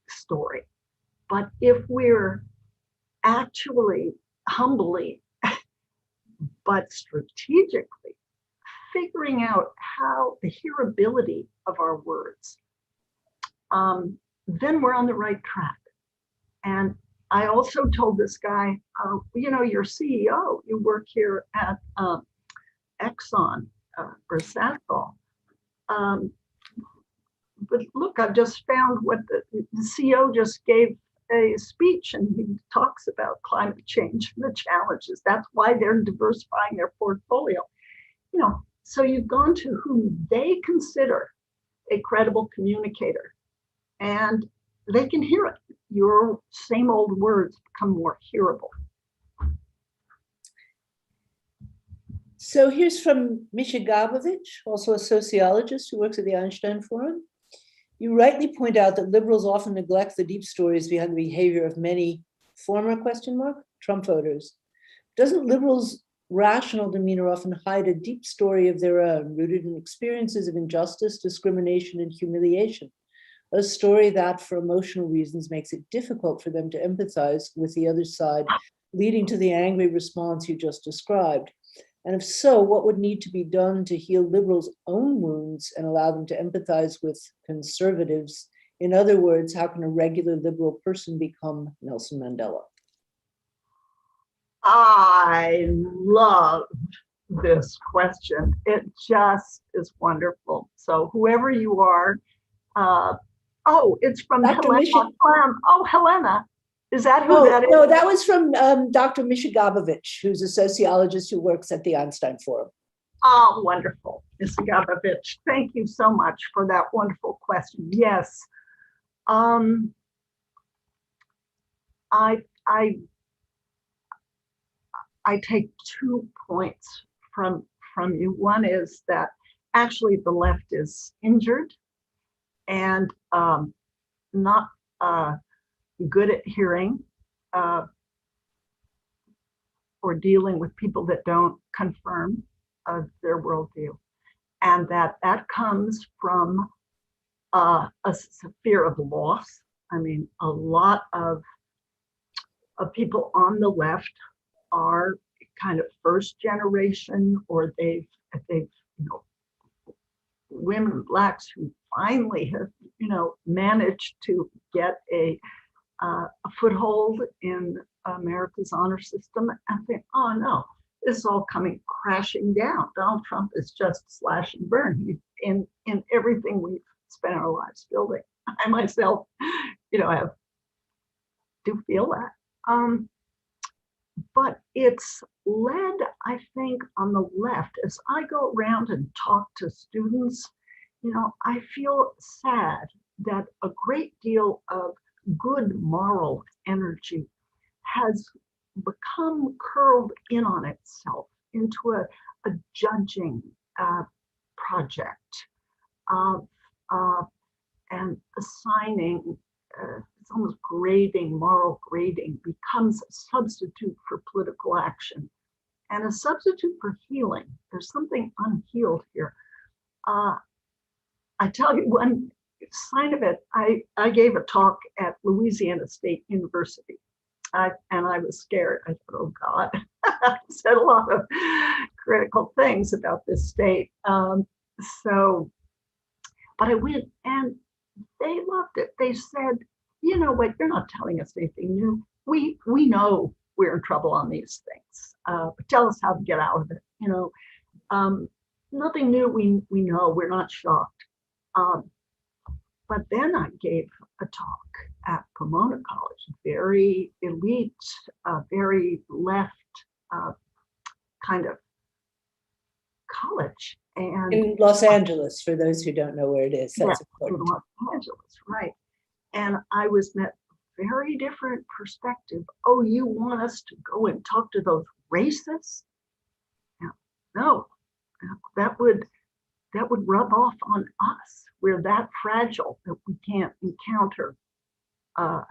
[SPEAKER 2] story. But if we're actually humbly, but strategically figuring out how the hearability of our words, then we're on the right track. And I also told this guy, you're CEO, you work here at Exxon or Sasol. But look, I've just found what the CEO just gave a speech, and he talks about climate change and the challenges. That's why they're diversifying their portfolio. So you've gone to whom they consider a credible communicator, and they can hear it. Your same old words become more hearable.
[SPEAKER 1] So here's from Misha Gabovich, also a sociologist who works at the Einstein Forum. You rightly point out that liberals often neglect the deep stories behind the behavior of many former Trump voters. Doesn't liberals' rational demeanor often hide a deep story of their own, rooted in experiences of injustice, discrimination, and humiliation? A story that, for emotional reasons, makes it difficult for them to empathize with the other side, leading to the angry response you just described. And if so, what would need to be done to heal liberals' own wounds and allow them to empathize with conservatives In other words, how can a regular liberal person become Nelson Mandela?
[SPEAKER 2] I love this question. It just is wonderful. So whoever you are, it's from
[SPEAKER 1] Dr.
[SPEAKER 2] Helena Clem. Oh, Helena, is that who that is?
[SPEAKER 1] No, that was from Dr. Mishigabovich, who's a sociologist who works at the Einstein Forum.
[SPEAKER 2] Oh, wonderful, Ms. Gabovich. Thank you so much for that wonderful question. Yes, I take 2 points from you. One is that actually the left is injured and not good at hearing or dealing with people that don't confirm their worldview, and that comes from a fear of loss. I mean, a lot of people on the left are kind of first generation, or they've women and blacks who finally have managed to get a foothold in America's honor system, and think, oh no, this is all coming crashing down. Donald Trump is just slash and burn in everything we've spent our lives building. I myself, I do feel that. But it's led, I think, on the left. As I go around and talk to students, I feel sad that a great deal of good moral energy has become curled in on itself into a judging project of and assigning, it's almost grading, moral grading becomes a substitute for political action and a substitute for healing. There's something unhealed here. I tell you one sign of it, I gave a talk at Louisiana State University. And I was scared. I thought, oh God, I said a lot of critical things about this state. But I went and they loved it. They said, you know what, you're not telling us anything new. We know we're in trouble on these things, but tell us how to get out of it. Nothing new, we know, we're not shocked. But then I gave a talk at Pomona College, very elite, very left kind of college. And
[SPEAKER 1] in Los Angeles, for those who don't know where it is, that's important.
[SPEAKER 2] In Los Angeles, right. And I was met very different perspective. Oh, you want us to go and talk to those racists? No, that would rub off on us. We're that fragile that we can't encounter a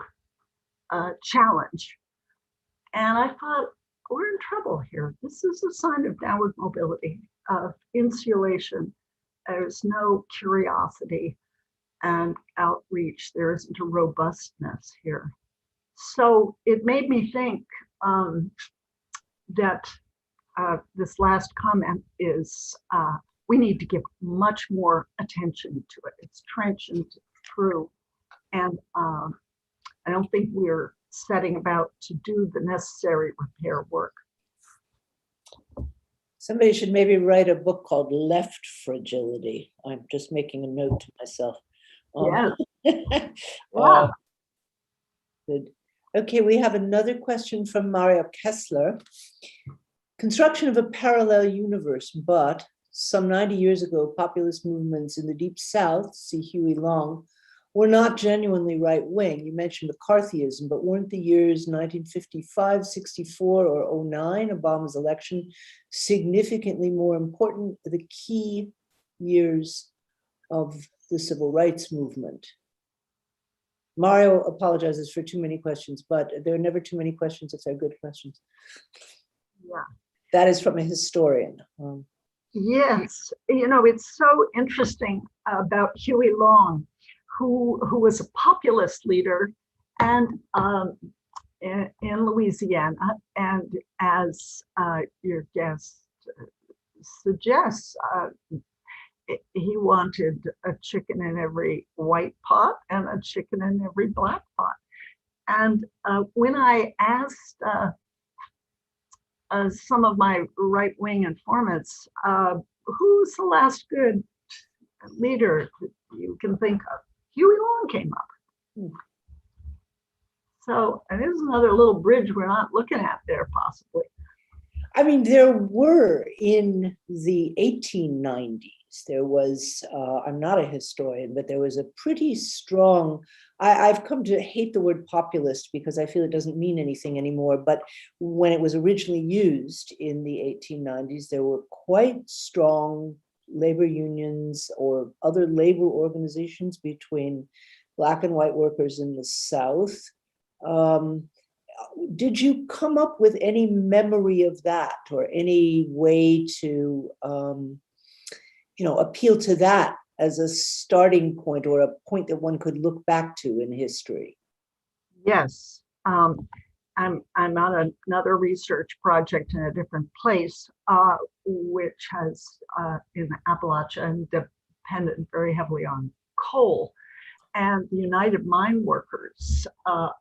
[SPEAKER 2] challenge. And I thought, we're in trouble here. This is a sign of downward mobility, of insulation. There's no curiosity and outreach. There isn't a robustness here. So it made me think that this last comment is we need to give much more attention to it. It's trenchant, true. And I don't think we're setting about to do the necessary repair work.
[SPEAKER 1] Somebody should maybe write a book called Left Fragility. I'm just making a note to myself.
[SPEAKER 2] Yeah.
[SPEAKER 1] Good. Okay, we have another question from Mario Kessler. Construction of a parallel universe, but some 90 years ago, populist movements in the Deep South, see Huey Long, were not genuinely right-wing. You mentioned McCarthyism, but weren't the years 1955, 64, or 09, Obama's election, significantly more important, the key years of the civil rights movement? Mario apologizes for too many questions, but there are never too many questions if they're good questions.
[SPEAKER 2] Yeah.
[SPEAKER 1] That is from a historian.
[SPEAKER 2] Yes, it's so interesting about Huey Long, who was a populist leader and in Louisiana, and as your guest suggests, he wanted a chicken in every white pot and a chicken in every black pot. And when I asked some of my right-wing informants, who's the last good leader you can think of? Huey Long came up. So, and there's another little bridge we're not looking at there, possibly.
[SPEAKER 1] I mean, there were in the 1890s, there was, I'm not a historian, but there was a pretty strong, I've come to hate the word populist because I feel it doesn't mean anything anymore. But when it was originally used in the 1890s, there were quite strong labor unions or other labor organizations between Black and white workers in the South. Did you come up with any memory of that or any way to, appeal to that as a starting point or a point that one could look back to in history?
[SPEAKER 2] Yes. I'm on another research project in a different place, which has in Appalachia and dependent very heavily on coal. And the United Mine Workers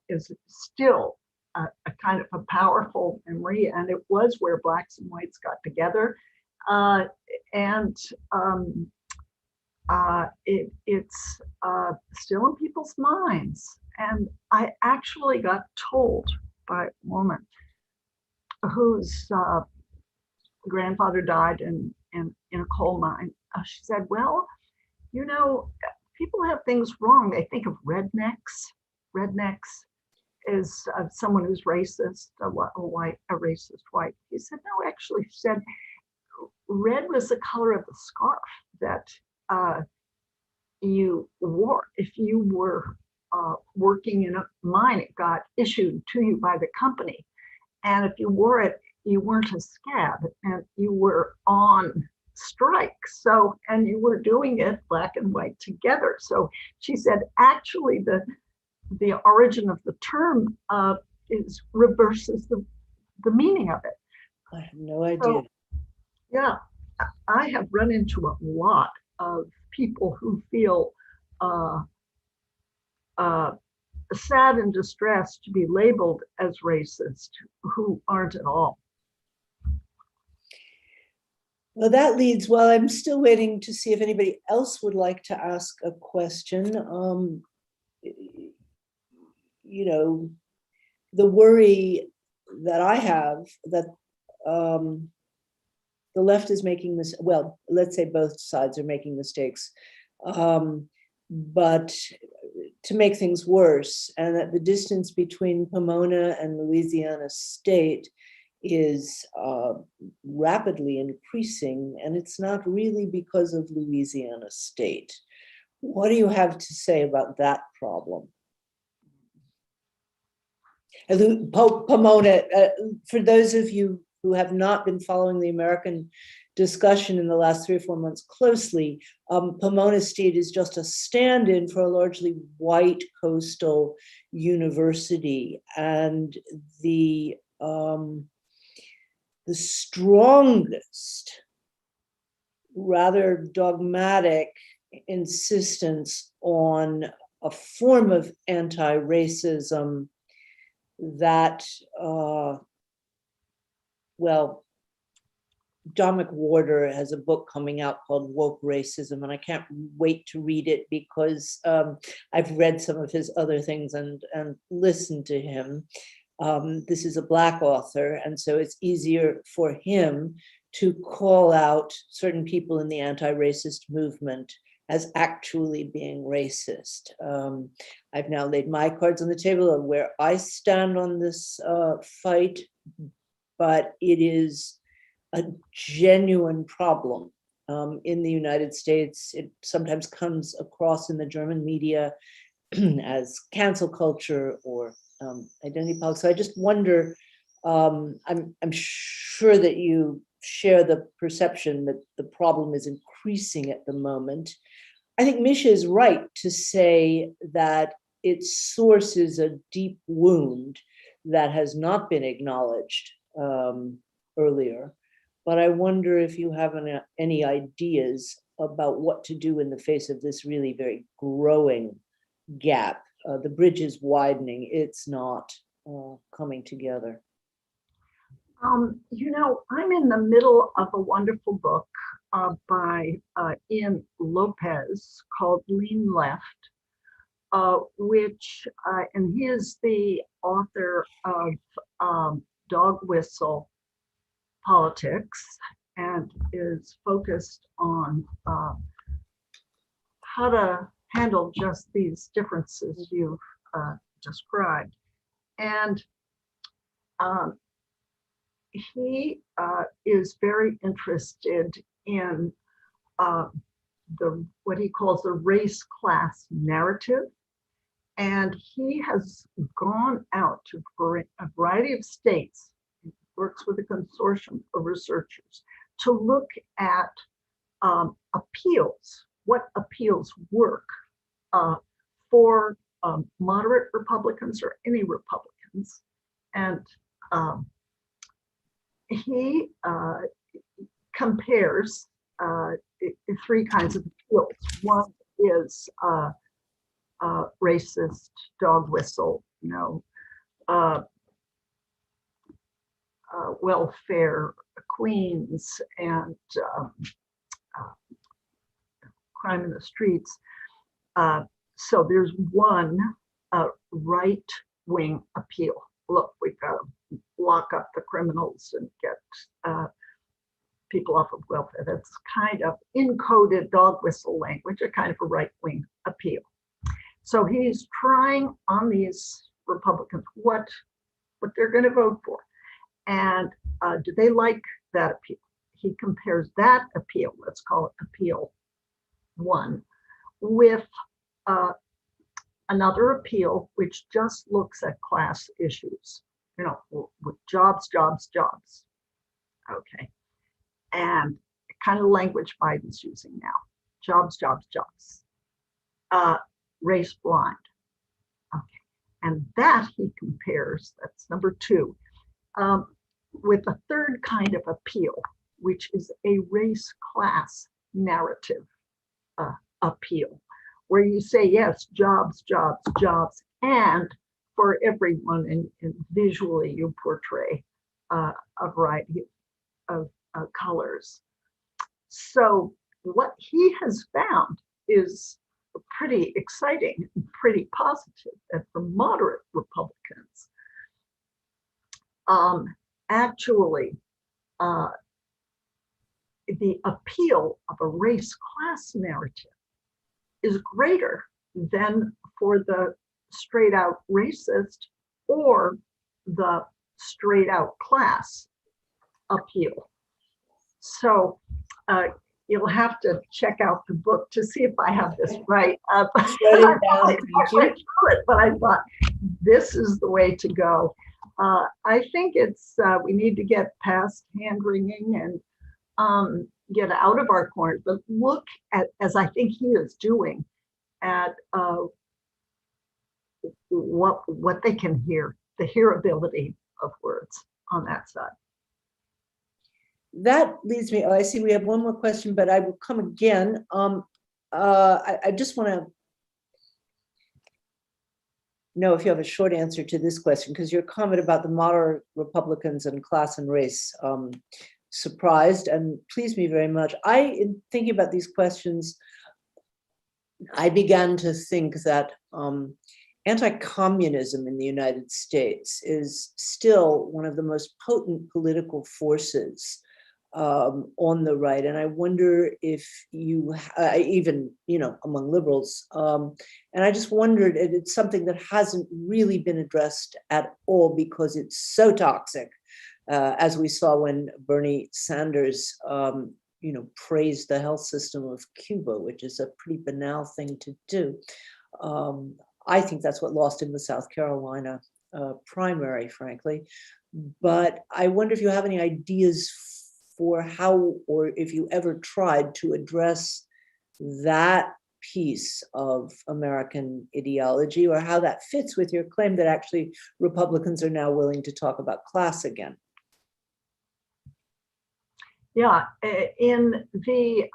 [SPEAKER 2] is still a kind of a powerful memory, and it was where Blacks and whites got together. It's still in people's minds. And I actually got told by a woman whose grandfather died in a coal mine. She said, well, people have things wrong. They think of rednecks. Rednecks is someone who's racist, a racist white. He said, no, actually, she said, red was the color of the scarf that you wore. If you were working in a mine, it got issued to you by the company. And if you wore it, you weren't a scab and you were on strike. So, and you were doing it Black and white together. So she said, actually, the origin of the term reverses the meaning of it.
[SPEAKER 1] I have no idea.
[SPEAKER 2] So, yeah, I have run into a lot of people who feel sad and distressed to be labeled as racist, who aren't at all.
[SPEAKER 1] Well, that leads, well, I'm still waiting to see if anybody else would like to ask a question. The worry that I have that the left is making this, well, let's say both sides are making mistakes, but to make things worse, and that the distance between Pomona and Louisiana State is rapidly increasing, and it's not really because of Louisiana State. What do you have to say about that problem? Pomona, for those of you who have not been following the American discussion in the last 3 or 4 months closely, Pomona State is just a stand-in for a largely white coastal university, and the strongest, rather dogmatic insistence on a form of anti-racism that, Don McWhorter has a book coming out called Woke Racism, and I can't wait to read it because I've read some of his other things and listened to him. This is a Black author, and so it's easier for him to call out certain people in the anti-racist movement as actually being racist. I've now laid my cards on the table of where I stand on this fight, but it is a genuine problem in the United States. It sometimes comes across in the German media as cancel culture or identity politics. So I just wonder, I'm sure that you share the perception that the problem is increasing at the moment. I think Misha is right to say that its source is a deep wound that has not been acknowledged earlier. But I wonder if you have any ideas about what to do in the face of this really very growing gap. The bridge is widening, it's not coming together.
[SPEAKER 2] You know, I'm in the middle of a wonderful book by Ian Lopez called Lean Left, which, and he is the author of Dog Whistle Politics, and is focused on how to handle just these differences you've described. And he is very interested in what he calls the race class narrative. And he has gone out to a variety of states, works with a consortium of researchers, to look at appeals, what appeals work for moderate Republicans or any Republicans. And he compares three kinds of appeals. One is racist dog whistle, you know, welfare queens and crime in the streets. So there's one right-wing appeal. Look, we've got to lock up the criminals and get people off of welfare. That's kind of encoded dog whistle language, a kind of a right-wing appeal. So he's trying on these Republicans what they're going to vote for. And do they like that appeal? He compares that appeal, let's call it appeal one, with another appeal which just looks at class issues, you know, with jobs, jobs, jobs. Okay. And kind of language Biden's using now, jobs, jobs, jobs. Race blind. Okay. And that he compares, that's number two, with a third kind of appeal, which is a race class narrative appeal, where you say, yes, jobs, jobs, jobs, and for everyone, and visually you portray a variety of colors. So what he has found is pretty exciting, pretty positive, that for moderate Republicans, actually, the appeal of a race class narrative is greater than for the straight out racist or the straight out class appeal. So you'll have to check out the book to see if I have this right. But I thought this is the way to go. I think it's we need to get past hand wringing and get out of our corners, but look at, as I think he is doing, at what they can hear, the hearability of words on that side.
[SPEAKER 1] That leads me, I see we have one more question, but I will come again. I just want to know if you have a short answer to this question, because your comment about the moderate Republicans and class and race surprised and pleased me very much. In thinking about these questions, I began to think that anti-communism in the United States is still one of the most potent political forces on the right, and I wonder if you even, you know, among liberals, and I just wondered, it's something that hasn't really been addressed at all because it's so toxic, as we saw when Bernie Sanders, you know, praised the health system of Cuba, which is a pretty banal thing to do. I think that's what lost him the South Carolina primary, frankly. But I wonder if you have any ideas for how, or if you ever tried to address that piece of American ideology, or how that fits with your claim that actually Republicans are now willing to talk about class again.
[SPEAKER 2] Yeah, in the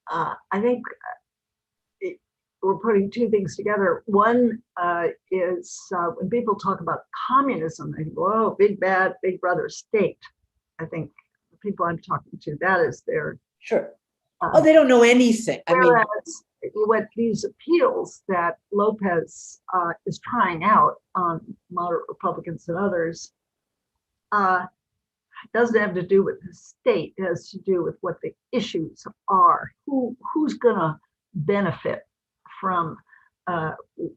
[SPEAKER 2] I think we're putting two things together. One is when people talk about communism, they go, "Oh, big bad, big brother state." I think the people I'm talking to, that is their.
[SPEAKER 1] Sure. Oh, they don't know anything. I mean,
[SPEAKER 2] whereas what these appeals that Lopez is trying out on moderate Republicans and others doesn't have to do with the state. It has to do with what the issues are. Who's gonna benefit from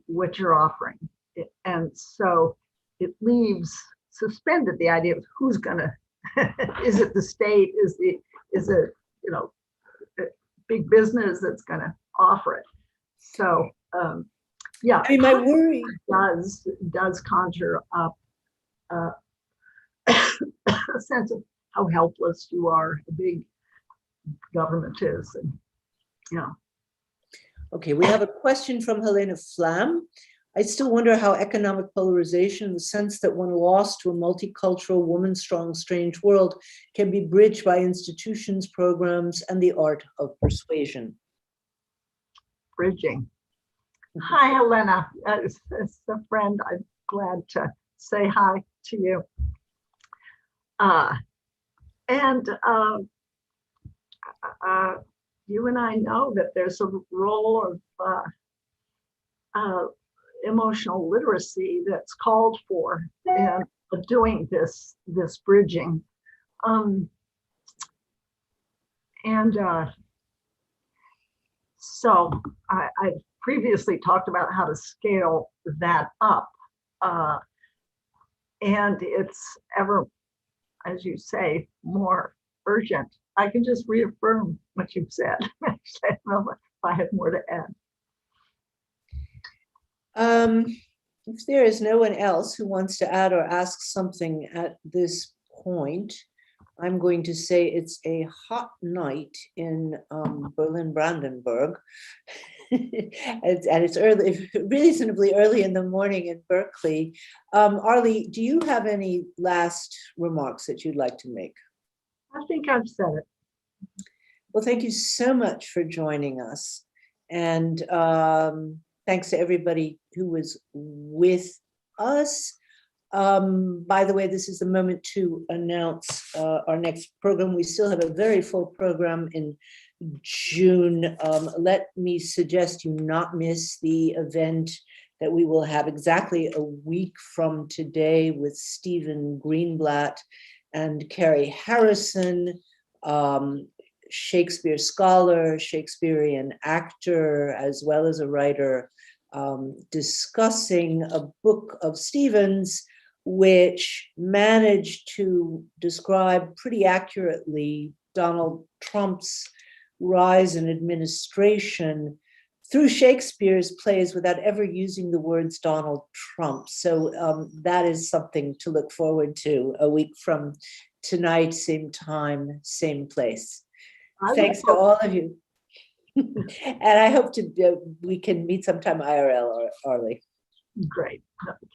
[SPEAKER 2] what you're offering, and so it leaves suspended the idea of who's gonna. Is it the state? Is it big business that's gonna offer it? So yeah,
[SPEAKER 1] I mean, my worry
[SPEAKER 2] does conjure up a sense of how helpless you are, the big government is, and
[SPEAKER 1] Okay, we have a question from Helena Flam. I still wonder how economic polarization, in the sense that one lost to a multicultural, woman-strong, strange world, can be bridged by institutions, programs, and the art of persuasion.
[SPEAKER 2] Bridging. Hi, Helena. As a friend, I'm glad to say hi to you. And you and I know that there's a role of emotional literacy that's called for in doing this bridging. So I previously talked about how to scale that up. And it's ever, as you say, more urgent. I can just reaffirm what you've said. I don't know if I have more to add.
[SPEAKER 1] If there is no one else who wants to add or ask something at this point, I'm going to say it's a hot night in Berlin-Brandenburg. And it's early, reasonably early in the morning in Berkeley. Arlie, do you have any last remarks that you'd like to make?
[SPEAKER 2] I think I've said it.
[SPEAKER 1] Well, thank you so much for joining us. And thanks to everybody who was with us. By the way, this is the moment to announce our next program. We still have a very full program in June. Let me suggest you not miss the event that we will have exactly a week from today with Stephen Greenblatt and Carrie Harrison, Shakespeare scholar, Shakespearean actor, as well as a writer, discussing a book of Stephen's which managed to describe pretty accurately Donald Trump's rise in administration through Shakespeare's plays without ever using the words Donald Trump. So that is something to look forward to a week from tonight, same time, same place. Thanks to all of you. And I hope we can meet sometime IRL, Arlie.
[SPEAKER 2] Great.